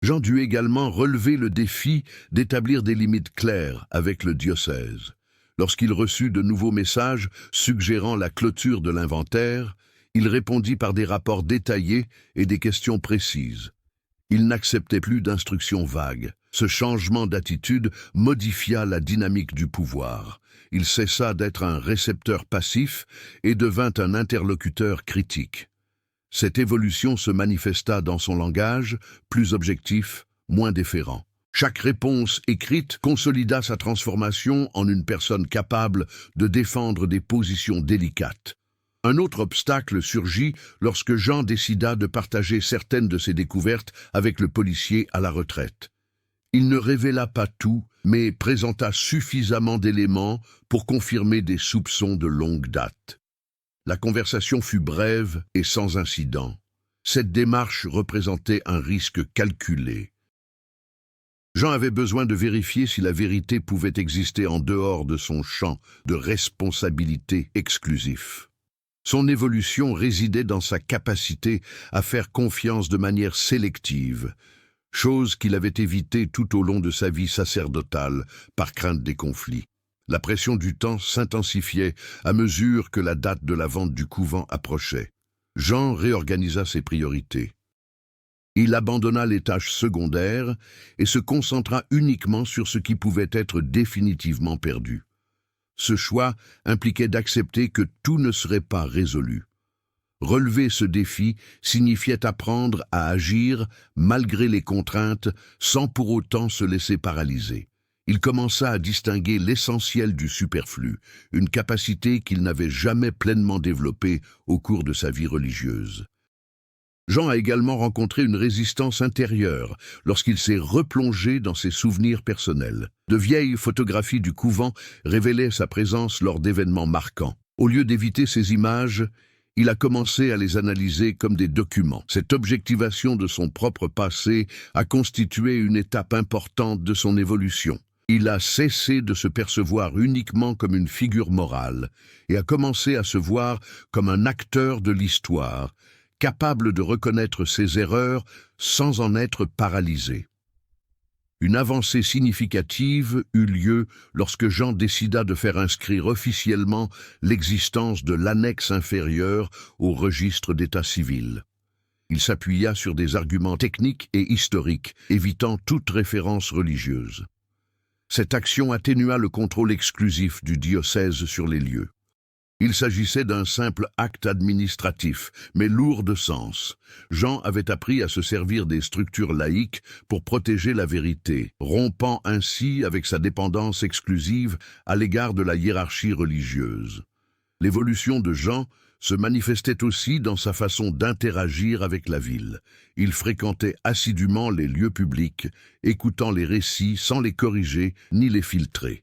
Jean dut également relever le défi d'établir des limites claires avec le diocèse. Lorsqu'il reçut de nouveaux messages suggérant la clôture de l'inventaire, il répondit par des rapports détaillés et des questions précises. Il n'acceptait plus d'instructions vagues. Ce changement d'attitude modifia la dynamique du pouvoir. Il cessa d'être un récepteur passif et devint un interlocuteur critique. Cette évolution se manifesta dans son langage, plus objectif, moins déférent. Chaque réponse écrite consolida sa transformation en une personne capable de défendre des positions délicates. Un autre obstacle surgit lorsque Jean décida de partager certaines de ses découvertes avec le policier à la retraite. Il ne révéla pas tout, mais présenta suffisamment d'éléments pour confirmer des soupçons de longue date. La conversation fut brève et sans incident. Cette démarche représentait un risque calculé. Jean avait besoin de vérifier si la vérité pouvait exister en dehors de son champ de responsabilité exclusif. Son évolution résidait dans sa capacité à faire confiance de manière sélective, chose qu'il avait évitée tout au long de sa vie sacerdotale par crainte des conflits. La pression du temps s'intensifiait à mesure que la date de la vente du couvent approchait. Jean réorganisa ses priorités. Il abandonna les tâches secondaires et se concentra uniquement sur ce qui pouvait être définitivement perdu. Ce choix impliquait d'accepter que tout ne serait pas résolu. Relever ce défi signifiait apprendre à agir malgré les contraintes sans pour autant se laisser paralyser. Il commença à distinguer l'essentiel du superflu, une capacité qu'il n'avait jamais pleinement développée au cours de sa vie religieuse. Jean a également rencontré une résistance intérieure lorsqu'il s'est replongé dans ses souvenirs personnels. De vieilles photographies du couvent révélaient sa présence lors d'événements marquants. Au lieu d'éviter ces images, il a commencé à les analyser comme des documents. Cette objectivation de son propre passé a constitué une étape importante de son évolution. Il a cessé de se percevoir uniquement comme une figure morale et a commencé à se voir comme un acteur de l'histoire, capable de reconnaître ses erreurs sans en être paralysé. Une avancée significative eut lieu lorsque Jean décida de faire inscrire officiellement l'existence de l'annexe inférieure au registre d'état civil. Il s'appuya sur des arguments techniques et historiques, évitant toute référence religieuse. Cette action atténua le contrôle exclusif du diocèse sur les lieux. Il s'agissait d'un simple acte administratif, mais lourd de sens. Jean avait appris à se servir des structures laïques pour protéger la vérité, rompant ainsi avec sa dépendance exclusive à l'égard de la hiérarchie religieuse. L'évolution de Jean se manifestait aussi dans sa façon d'interagir avec la ville. Il fréquentait assidûment les lieux publics, écoutant les récits sans les corriger ni les filtrer.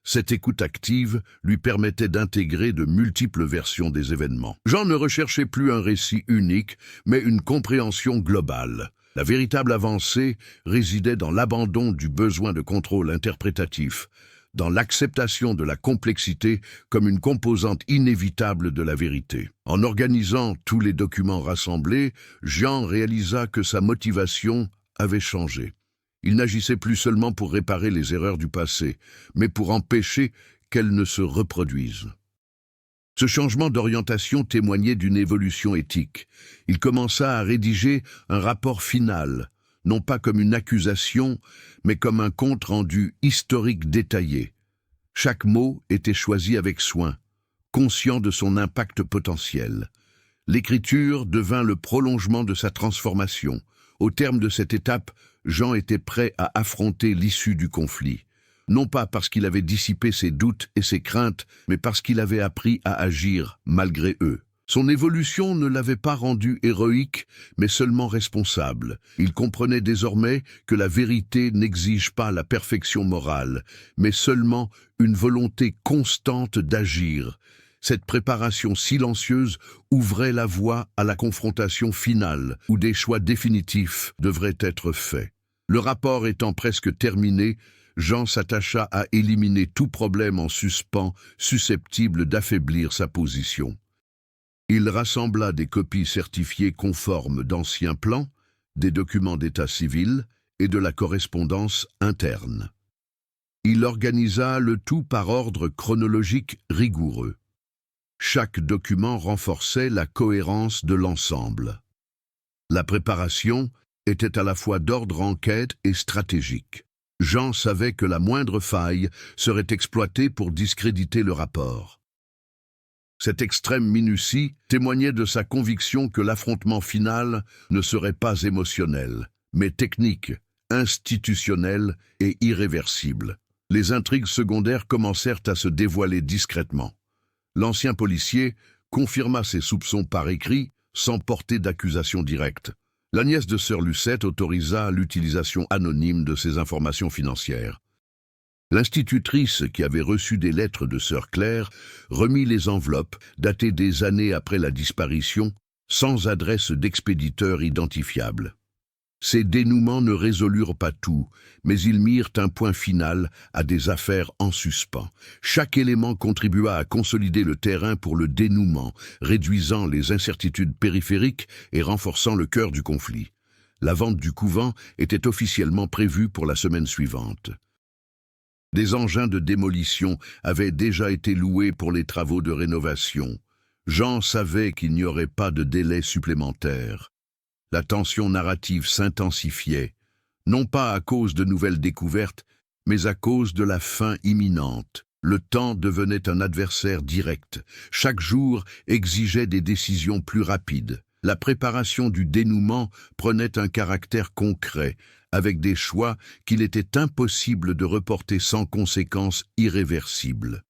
Cette écoute active lui permettait d'intégrer de multiples versions des événements. Jean ne recherchait plus un récit unique, mais une compréhension globale. La véritable avancée résidait dans l'abandon du besoin de contrôle interprétatif, dans l'acceptation de la complexité comme une composante inévitable de la vérité. En organisant tous les documents rassemblés, Jean réalisa que sa motivation avait changé. Il n'agissait plus seulement pour réparer les erreurs du passé, mais pour empêcher qu'elles ne se reproduisent. Ce changement d'orientation témoignait d'une évolution éthique. Il commença à rédiger un rapport final, non pas comme une accusation, mais comme un compte-rendu historique détaillé. Chaque mot était choisi avec soin, conscient de son impact potentiel. L'écriture devint le prolongement de sa transformation. Au terme de cette étape, Jean était prêt à affronter l'issue du conflit, non pas parce qu'il avait dissipé ses doutes et ses craintes, mais parce qu'il avait appris à agir malgré eux. Son évolution ne l'avait pas rendu héroïque, mais seulement responsable. Il comprenait désormais que la vérité n'exige pas la perfection morale, mais seulement une volonté constante d'agir. Cette préparation silencieuse ouvrait la voie à la confrontation finale, où des choix définitifs devraient être faits. Le rapport étant presque terminé, Jean s'attacha à éliminer tout problème en suspens susceptible d'affaiblir sa position. Il rassembla des copies certifiées conformes d'anciens plans, des documents d'état civil et de la correspondance interne. Il organisa le tout par ordre chronologique rigoureux. Chaque document renforçait la cohérence de l'ensemble. La préparation était à la fois d'ordre enquête et stratégique. Jean savait que la moindre faille serait exploitée pour discréditer le rapport. Cette extrême minutie témoignait de sa conviction que l'affrontement final ne serait pas émotionnel, mais technique, institutionnel et irréversible. Les intrigues secondaires commencèrent à se dévoiler discrètement. L'ancien policier, confirma ses soupçons par écrit, sans porter d'accusation directe. La nièce de sœur Lucette autorisa l'utilisation anonyme de ces informations financières. L'institutrice, qui avait reçu des lettres de sœur Claire, remit les enveloppes, datées des années après la disparition, sans adresse d'expéditeur identifiable. Ces dénouements ne résolurent pas tout, mais ils mirent un point final à des affaires en suspens. Chaque élément contribua à consolider le terrain pour le dénouement, réduisant les incertitudes périphériques et renforçant le cœur du conflit. La vente du couvent était officiellement prévue pour la semaine suivante. Des engins de démolition avaient déjà été loués pour les travaux de rénovation. Jean savait qu'il n'y aurait pas de délai supplémentaire. La tension narrative s'intensifiait, non pas à cause de nouvelles découvertes, mais à cause de la fin imminente. Le temps devenait un adversaire direct. Chaque jour exigeait des décisions plus rapides. La préparation du dénouement prenait un caractère concret, avec des choix qu'il était impossible de reporter sans conséquences irréversibles.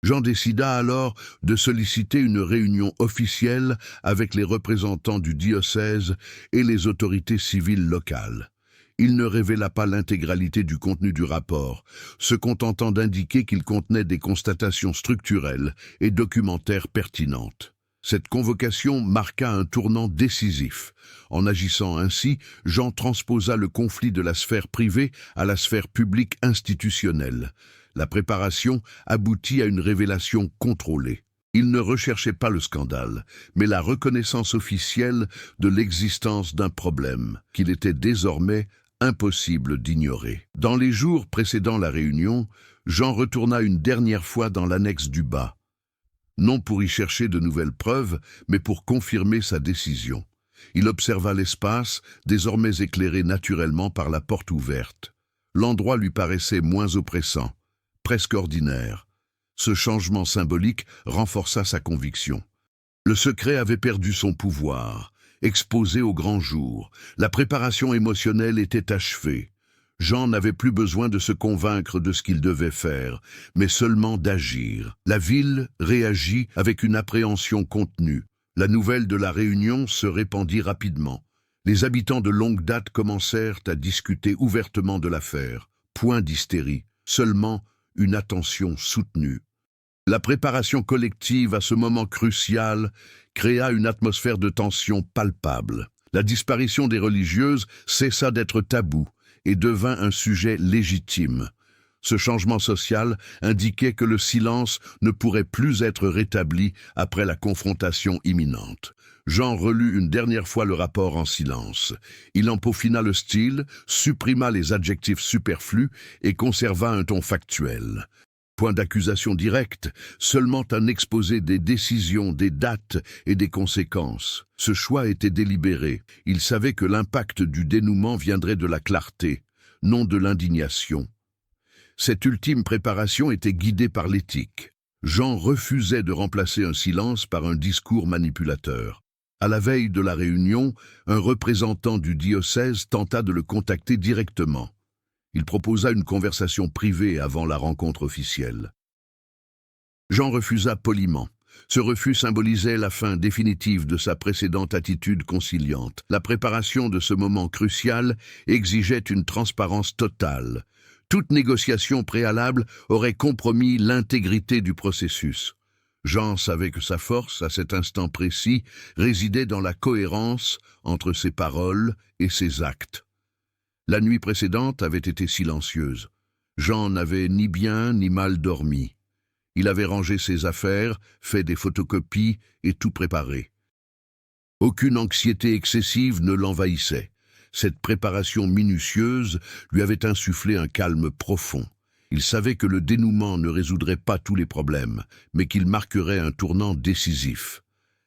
Jean décida alors de solliciter une réunion officielle avec les représentants du diocèse et les autorités civiles locales. Il ne révéla pas l'intégralité du contenu du rapport, se contentant d'indiquer qu'il contenait des constatations structurelles et documentaires pertinentes. Cette convocation marqua un tournant décisif. En agissant ainsi, Jean transposa le conflit de la sphère privée à la sphère publique institutionnelle. La préparation aboutit à une révélation contrôlée. Il ne recherchait pas le scandale, mais la reconnaissance officielle de l'existence d'un problème qu'il était désormais impossible d'ignorer. Dans les jours précédant la réunion, Jean retourna une dernière fois dans l'annexe du bas. Non pour y chercher de nouvelles preuves, mais pour confirmer sa décision. Il observa l'espace, désormais éclairé naturellement par la porte ouverte. L'endroit lui paraissait moins oppressant, presque ordinaire. Ce changement symbolique renforça sa conviction. Le secret avait perdu son pouvoir, exposé au grand jour. La préparation émotionnelle était achevée. Jean n'avait plus besoin de se convaincre de ce qu'il devait faire, mais seulement d'agir. La ville réagit avec une appréhension contenue. La nouvelle de la réunion se répandit rapidement. Les habitants de longue date commencèrent à discuter ouvertement de l'affaire. Point d'hystérie, seulement une attention soutenue. La préparation collective à ce moment crucial créa une atmosphère de tension palpable. La disparition des religieuses cessa d'être tabou et devint un sujet légitime. Ce changement social indiquait que le silence ne pourrait plus être rétabli après la confrontation imminente. Jean relut une dernière fois le rapport en silence. Il en peaufina le style, supprima les adjectifs superflus et conserva un ton factuel. Point d'accusation directe, seulement un exposé des décisions, des dates et des conséquences. Ce choix était délibéré. Il savait que l'impact du dénouement viendrait de la clarté, non de l'indignation. Cette ultime préparation était guidée par l'éthique. Jean refusait de remplacer un silence par un discours manipulateur. À la veille de la réunion, un représentant du diocèse tenta de le contacter directement. Il proposa une conversation privée avant la rencontre officielle. Jean refusa poliment. Ce refus symbolisait la fin définitive de sa précédente attitude conciliante. La préparation de ce moment crucial exigeait une transparence totale. Toute négociation préalable aurait compromis l'intégrité du processus. Jean savait que sa force, à cet instant précis, résidait dans la cohérence entre ses paroles et ses actes. La nuit précédente avait été silencieuse. Jean n'avait ni bien ni mal dormi. Il avait rangé ses affaires, fait des photocopies et tout préparé. Aucune anxiété excessive ne l'envahissait. Cette préparation minutieuse lui avait insufflé un calme profond. Il savait que le dénouement ne résoudrait pas tous les problèmes, mais qu'il marquerait un tournant décisif.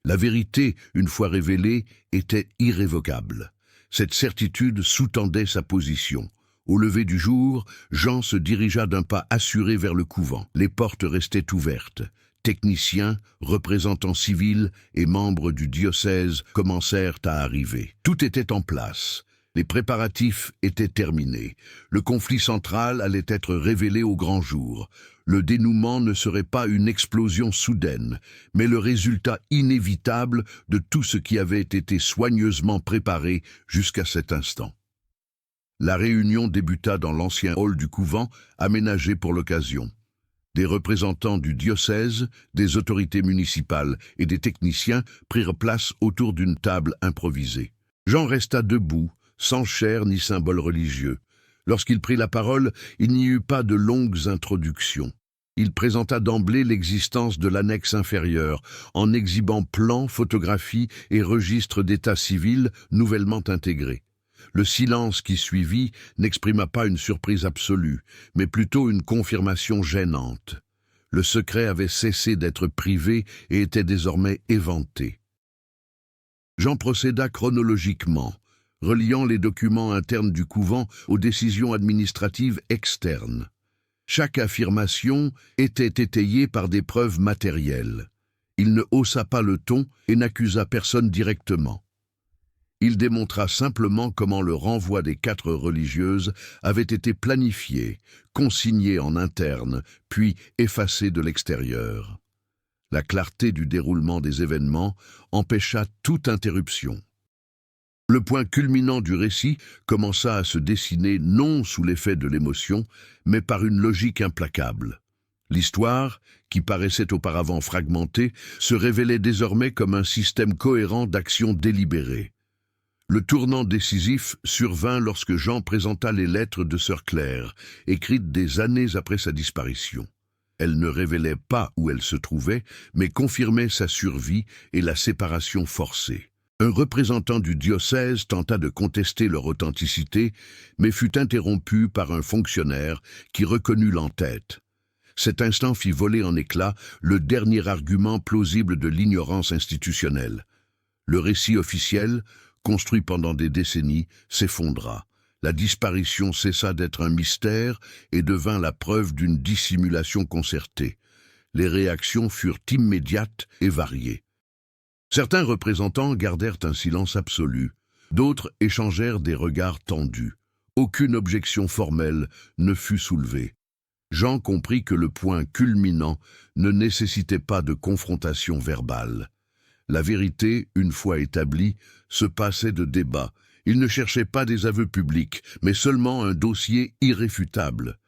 La vérité, une fois révélée, était irrévocable. Cette certitude sous-tendait sa position. Au lever du jour, Jean se dirigea d'un pas assuré vers le couvent. Les portes restaient ouvertes. Techniciens, représentants civils et membres du diocèse commencèrent à arriver. Tout était en place. Les préparatifs étaient terminés. Le conflit central allait être révélé au grand jour. Le dénouement ne serait pas une explosion soudaine, mais le résultat inévitable de tout ce qui avait été soigneusement préparé jusqu'à cet instant. La réunion débuta dans l'ancien hall du couvent, aménagé pour l'occasion. Des représentants du diocèse, des autorités municipales et des techniciens prirent place autour d'une table improvisée. Jean resta debout, sans chair ni symbole religieux. Lorsqu'il prit la parole, il n'y eut pas de longues introductions. Il présenta d'emblée l'existence de l'annexe inférieure, en exhibant plans, photographies et registres d'état civil nouvellement intégrés. Le silence qui suivit n'exprima pas une surprise absolue, mais plutôt une confirmation gênante. Le secret avait cessé d'être privé et était désormais éventé. Jean procéda chronologiquement, reliant les documents internes du couvent aux décisions administratives externes. Chaque affirmation était étayée par des preuves matérielles. Il ne haussa pas le ton et n'accusa personne directement. Il démontra simplement comment le renvoi des 4 religieuses avait été planifié, consigné en interne, puis effacé de l'extérieur. La clarté du déroulement des événements empêcha toute interruption. Le point culminant du récit commença à se dessiner non sous l'effet de l'émotion, mais par une logique implacable. L'histoire, qui paraissait auparavant fragmentée, se révélait désormais comme un système cohérent d'actions délibérées. Le tournant décisif survint lorsque Jean présenta les lettres de sœur Claire, écrites des années après sa disparition. Elles ne révélaient pas où elle se trouvait, mais confirmaient sa survie et la séparation forcée. Un représentant du diocèse tenta de contester leur authenticité, mais fut interrompu par un fonctionnaire qui reconnut l'entête. Cet instant fit voler en éclats le dernier argument plausible de l'ignorance institutionnelle. Le récit officiel, construit pendant des décennies, s'effondra. La disparition cessa d'être un mystère et devint la preuve d'une dissimulation concertée. Les réactions furent immédiates et variées. Certains représentants gardèrent un silence absolu, d'autres échangèrent des regards tendus. Aucune objection formelle ne fut soulevée. Jean comprit que le point culminant ne nécessitait pas de confrontation verbale. La vérité, une fois établie, se passait de débat. Il ne cherchait pas des aveux publics, mais seulement un dossier irréfutable.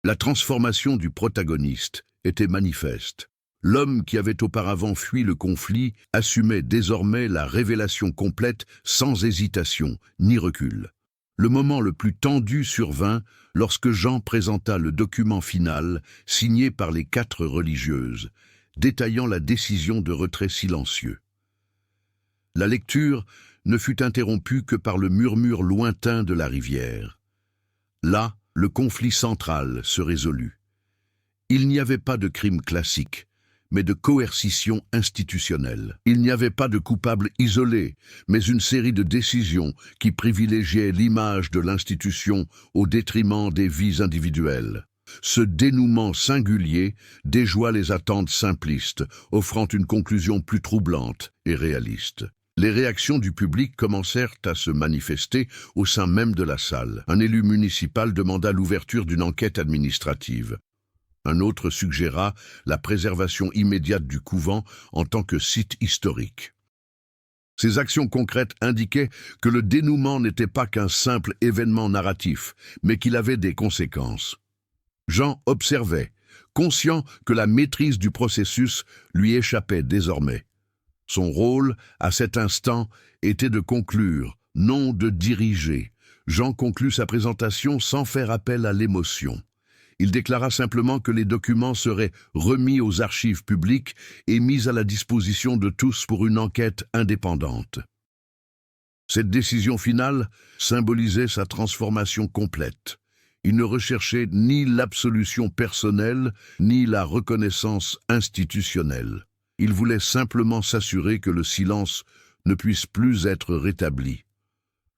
La transformation du protagoniste était manifeste. L'homme qui avait auparavant fui le conflit assumait désormais la révélation complète sans hésitation ni recul. Le moment le plus tendu survint lorsque Jean présenta le document final signé par les 4 religieuses, détaillant la décision de retrait silencieux. La lecture ne fut interrompue que par le murmure lointain de la rivière. Là, le conflit central se résolut. Il n'y avait pas de crime classique, mais de coercition institutionnelle. Il n'y avait pas de coupable isolé, mais une série de décisions qui privilégiaient l'image de l'institution au détriment des vies individuelles. Ce dénouement singulier déjoua les attentes simplistes, offrant une conclusion plus troublante et réaliste. Les réactions du public commencèrent à se manifester au sein même de la salle. Un élu municipal demanda l'ouverture d'une enquête administrative. Un autre suggéra la préservation immédiate du couvent en tant que site historique. Ces actions concrètes indiquaient que le dénouement n'était pas qu'un simple événement narratif, mais qu'il avait des conséquences. Jean observait, conscient que la maîtrise du processus lui échappait désormais. Son rôle, à cet instant, était de conclure, non de diriger. Jean conclut sa présentation sans faire appel à l'émotion. Il déclara simplement que les documents seraient remis aux archives publiques et mis à la disposition de tous pour une enquête indépendante. Cette décision finale symbolisait sa transformation complète. Il ne recherchait ni l'absolution personnelle, ni la reconnaissance institutionnelle. Il voulait simplement s'assurer que le silence ne puisse plus être rétabli.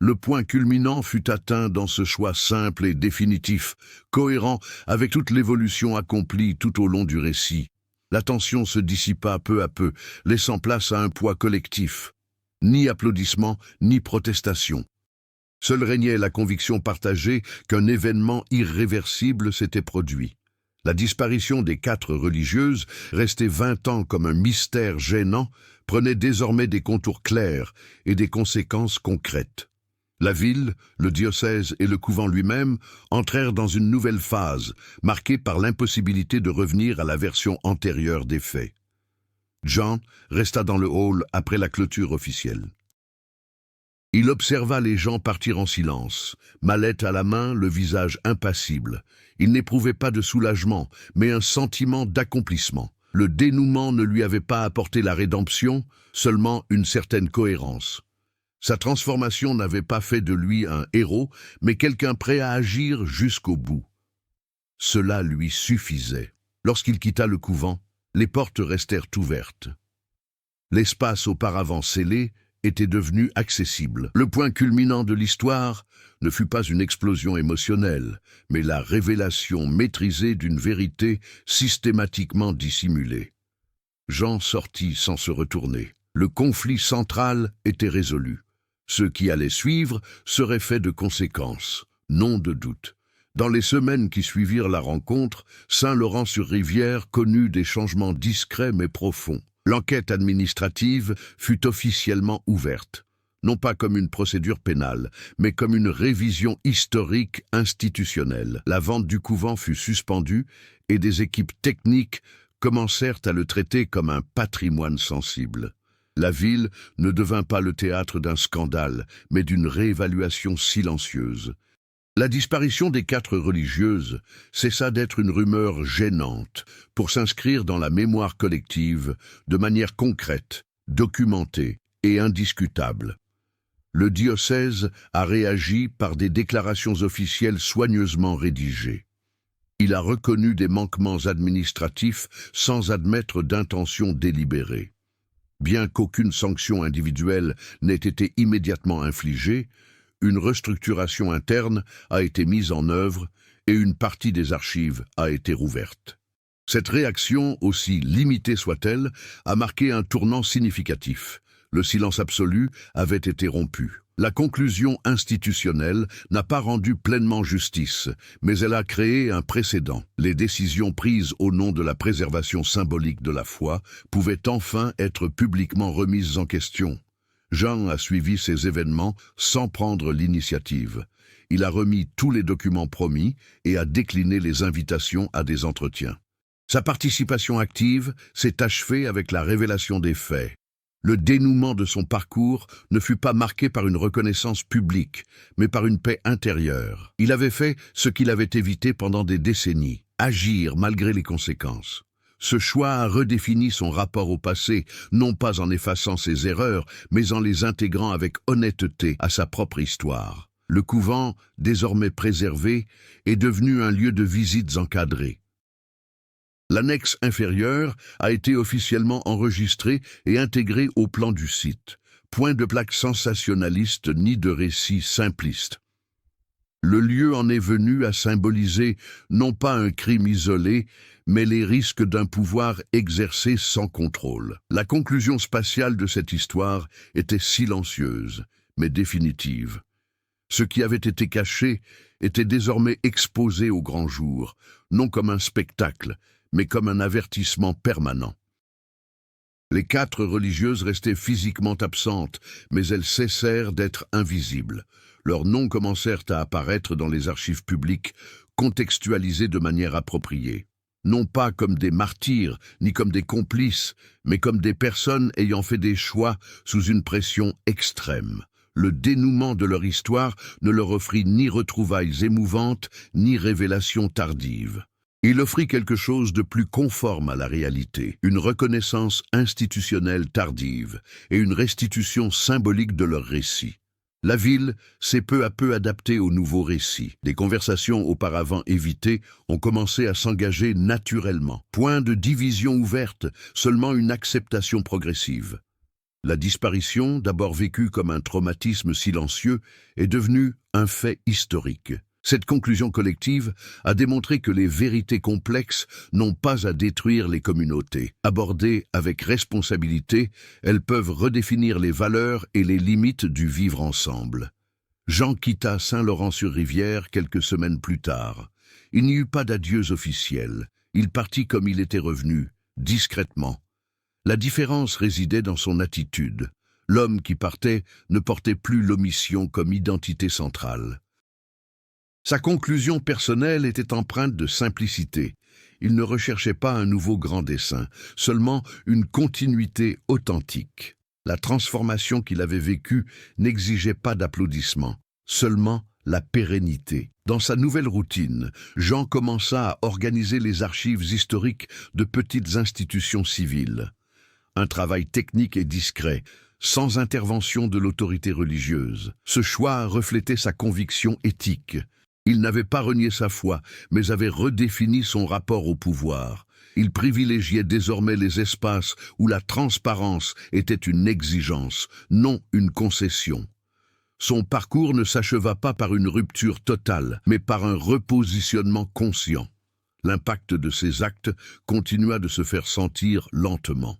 Le point culminant fut atteint dans ce choix simple et définitif, cohérent avec toute l'évolution accomplie tout au long du récit. La tension se dissipa peu à peu, laissant place à un poids collectif. Ni applaudissements, ni protestations. Seule régnait la conviction partagée qu'un événement irréversible s'était produit. La disparition des 4 religieuses, restée 20 ans comme un mystère gênant, prenait désormais des contours clairs et des conséquences concrètes. La ville, le diocèse et le couvent lui-même entrèrent dans une nouvelle phase, marquée par l'impossibilité de revenir à la version antérieure des faits. Jean resta dans le hall après la clôture officielle. Il observa les gens partir en silence, mallette à la main, le visage impassible. Il n'éprouvait pas de soulagement, mais un sentiment d'accomplissement. Le dénouement ne lui avait pas apporté la rédemption, seulement une certaine cohérence. Sa transformation n'avait pas fait de lui un héros, mais quelqu'un prêt à agir jusqu'au bout. Cela lui suffisait. Lorsqu'il quitta le couvent, les portes restèrent ouvertes. L'espace auparavant scellé était devenu accessible. Le point culminant de l'histoire ne fut pas une explosion émotionnelle, mais la révélation maîtrisée d'une vérité systématiquement dissimulée. Jean sortit sans se retourner. Le conflit central était résolu. Ce qui allait suivre serait fait de conséquences, non de doute. Dans les semaines qui suivirent la rencontre, Saint-Laurent-sur-Rivière connut des changements discrets mais profonds. L'enquête administrative fut officiellement ouverte, non pas comme une procédure pénale, mais comme une révision historique institutionnelle. La vente du couvent fut suspendue et des équipes techniques commencèrent à le traiter comme un patrimoine sensible. La ville ne devint pas le théâtre d'un scandale, mais d'une réévaluation silencieuse. La disparition des 4 religieuses cessa d'être une rumeur gênante pour s'inscrire dans la mémoire collective de manière concrète, documentée et indiscutable. Le diocèse a réagi par des déclarations officielles soigneusement rédigées. Il a reconnu des manquements administratifs sans admettre d'intention délibérée. Bien qu'aucune sanction individuelle n'ait été immédiatement infligée, une restructuration interne a été mise en œuvre et une partie des archives a été rouverte. Cette réaction, aussi limitée soit-elle, a marqué un tournant significatif. Le silence absolu avait été rompu. La conclusion institutionnelle n'a pas rendu pleinement justice, mais elle a créé un précédent. Les décisions prises au nom de la préservation symbolique de la foi pouvaient enfin être publiquement remises en question. Jean a suivi ces événements sans prendre l'initiative. Il a remis tous les documents promis et a décliné les invitations à des entretiens. Sa participation active s'est achevée avec la révélation des faits. Le dénouement de son parcours ne fut pas marqué par une reconnaissance publique, mais par une paix intérieure. Il avait fait ce qu'il avait évité pendant des décennies, agir malgré les conséquences. Ce choix a redéfini son rapport au passé, non pas en effaçant ses erreurs, mais en les intégrant avec honnêteté à sa propre histoire. Le couvent, désormais préservé, est devenu un lieu de visites encadrées. L'annexe inférieure a été officiellement enregistrée et intégrée au plan du site. Point de plaque sensationnaliste ni de récit simpliste. Le lieu en est venu à symboliser non pas un crime isolé, mais les risques d'un pouvoir exercé sans contrôle. La conclusion spatiale de cette histoire était silencieuse, mais définitive. Ce qui avait été caché était désormais exposé au grand jour, non comme un spectacle, mais comme un avertissement permanent. Les 4 religieuses restaient physiquement absentes, mais elles cessèrent d'être invisibles. Leurs noms commencèrent à apparaître dans les archives publiques, contextualisés de manière appropriée. Non pas comme des martyrs, ni comme des complices, mais comme des personnes ayant fait des choix sous une pression extrême. Le dénouement de leur histoire ne leur offrit ni retrouvailles émouvantes, ni révélations tardives. Il offrit quelque chose de plus conforme à la réalité, une reconnaissance institutionnelle tardive et une restitution symbolique de leur récit. La ville s'est peu à peu adaptée au nouveau récit. Des conversations auparavant évitées ont commencé à s'engager naturellement. Point de division ouverte, seulement une acceptation progressive. La disparition, d'abord vécue comme un traumatisme silencieux, est devenue un fait historique. Cette conclusion collective a démontré que les vérités complexes n'ont pas à détruire les communautés. Abordées avec responsabilité, elles peuvent redéfinir les valeurs et les limites du vivre ensemble. Jean quitta Saint-Laurent-sur-Rivière quelques semaines plus tard. Il n'y eut pas d'adieux officiels. Il partit comme il était revenu, discrètement. La différence résidait dans son attitude. L'homme qui partait ne portait plus l'omission comme identité centrale. Sa conclusion personnelle était empreinte de simplicité. Il ne recherchait pas un nouveau grand dessein, seulement une continuité authentique. La transformation qu'il avait vécue n'exigeait pas d'applaudissements, seulement la pérennité. Dans sa nouvelle routine, Jean commença à organiser les archives historiques de petites institutions civiles. Un travail technique et discret, sans intervention de l'autorité religieuse. Ce choix reflétait sa conviction éthique. Il n'avait pas renié sa foi, mais avait redéfini son rapport au pouvoir. Il privilégiait désormais les espaces où la transparence était une exigence, non une concession. Son parcours ne s'acheva pas par une rupture totale, mais par un repositionnement conscient. L'impact de ses actes continua de se faire sentir lentement.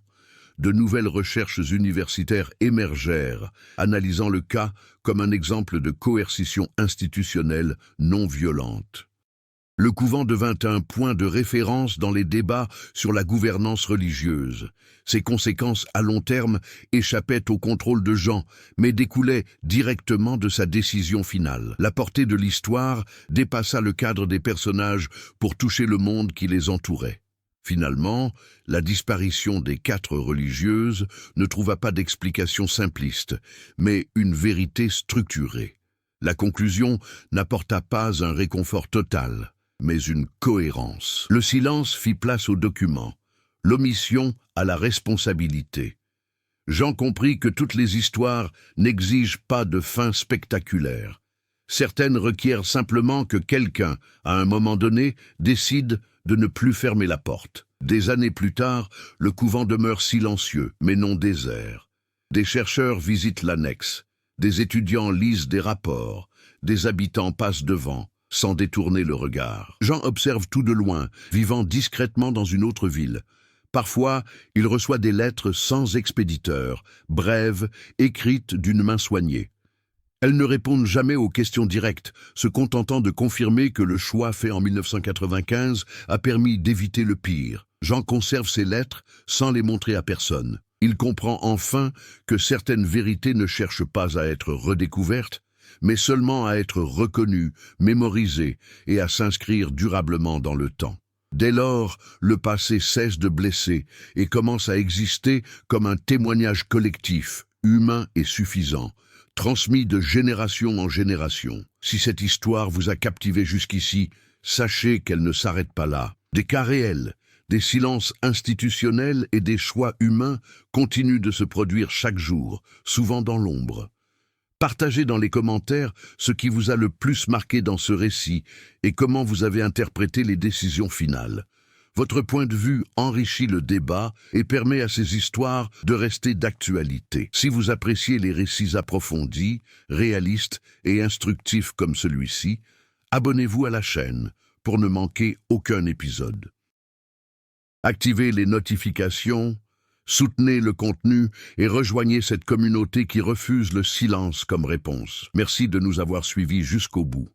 De nouvelles recherches universitaires émergèrent, analysant le cas comme un exemple de coercition institutionnelle non violente. Le couvent devint un point de référence dans les débats sur la gouvernance religieuse. Ses conséquences à long terme échappaient au contrôle de Jean, mais découlaient directement de sa décision finale. La portée de l'histoire dépassa le cadre des personnages pour toucher le monde qui les entourait. Finalement, la disparition des 4 religieuses ne trouva pas d'explication simpliste, mais une vérité structurée. La conclusion n'apporta pas un réconfort total, mais une cohérence. Le silence fit place au document, l'omission à la responsabilité. Jean comprit que toutes les histoires n'exigent pas de fin spectaculaire. Certaines requièrent simplement que quelqu'un, à un moment donné, décide de ne plus fermer la porte. Des années plus tard, le couvent demeure silencieux, mais non désert. Des chercheurs visitent l'annexe, des étudiants lisent des rapports, des habitants passent devant, sans détourner le regard. Jean observe tout de loin, vivant discrètement dans une autre ville. Parfois, il reçoit des lettres sans expéditeur, brèves, écrites d'une main soignée. Elles ne répondent jamais aux questions directes, se contentant de confirmer que le choix fait en 1995 a permis d'éviter le pire. Jean conserve ces lettres sans les montrer à personne. Il comprend enfin que certaines vérités ne cherchent pas à être redécouvertes, mais seulement à être reconnues, mémorisées et à s'inscrire durablement dans le temps. Dès lors, le passé cesse de blesser et commence à exister comme un témoignage collectif, humain et suffisant, transmis de génération en génération. Si cette histoire vous a captivé jusqu'ici, sachez qu'elle ne s'arrête pas là. Des cas réels, des silences institutionnels et des choix humains continuent de se produire chaque jour, souvent dans l'ombre. Partagez dans les commentaires ce qui vous a le plus marqué dans ce récit et comment vous avez interprété les décisions finales. Votre point de vue enrichit le débat et permet à ces histoires de rester d'actualité. Si vous appréciez les récits approfondis, réalistes et instructifs comme celui-ci, abonnez-vous à la chaîne pour ne manquer aucun épisode. Activez les notifications, soutenez le contenu et rejoignez cette communauté qui refuse le silence comme réponse. Merci de nous avoir suivis jusqu'au bout.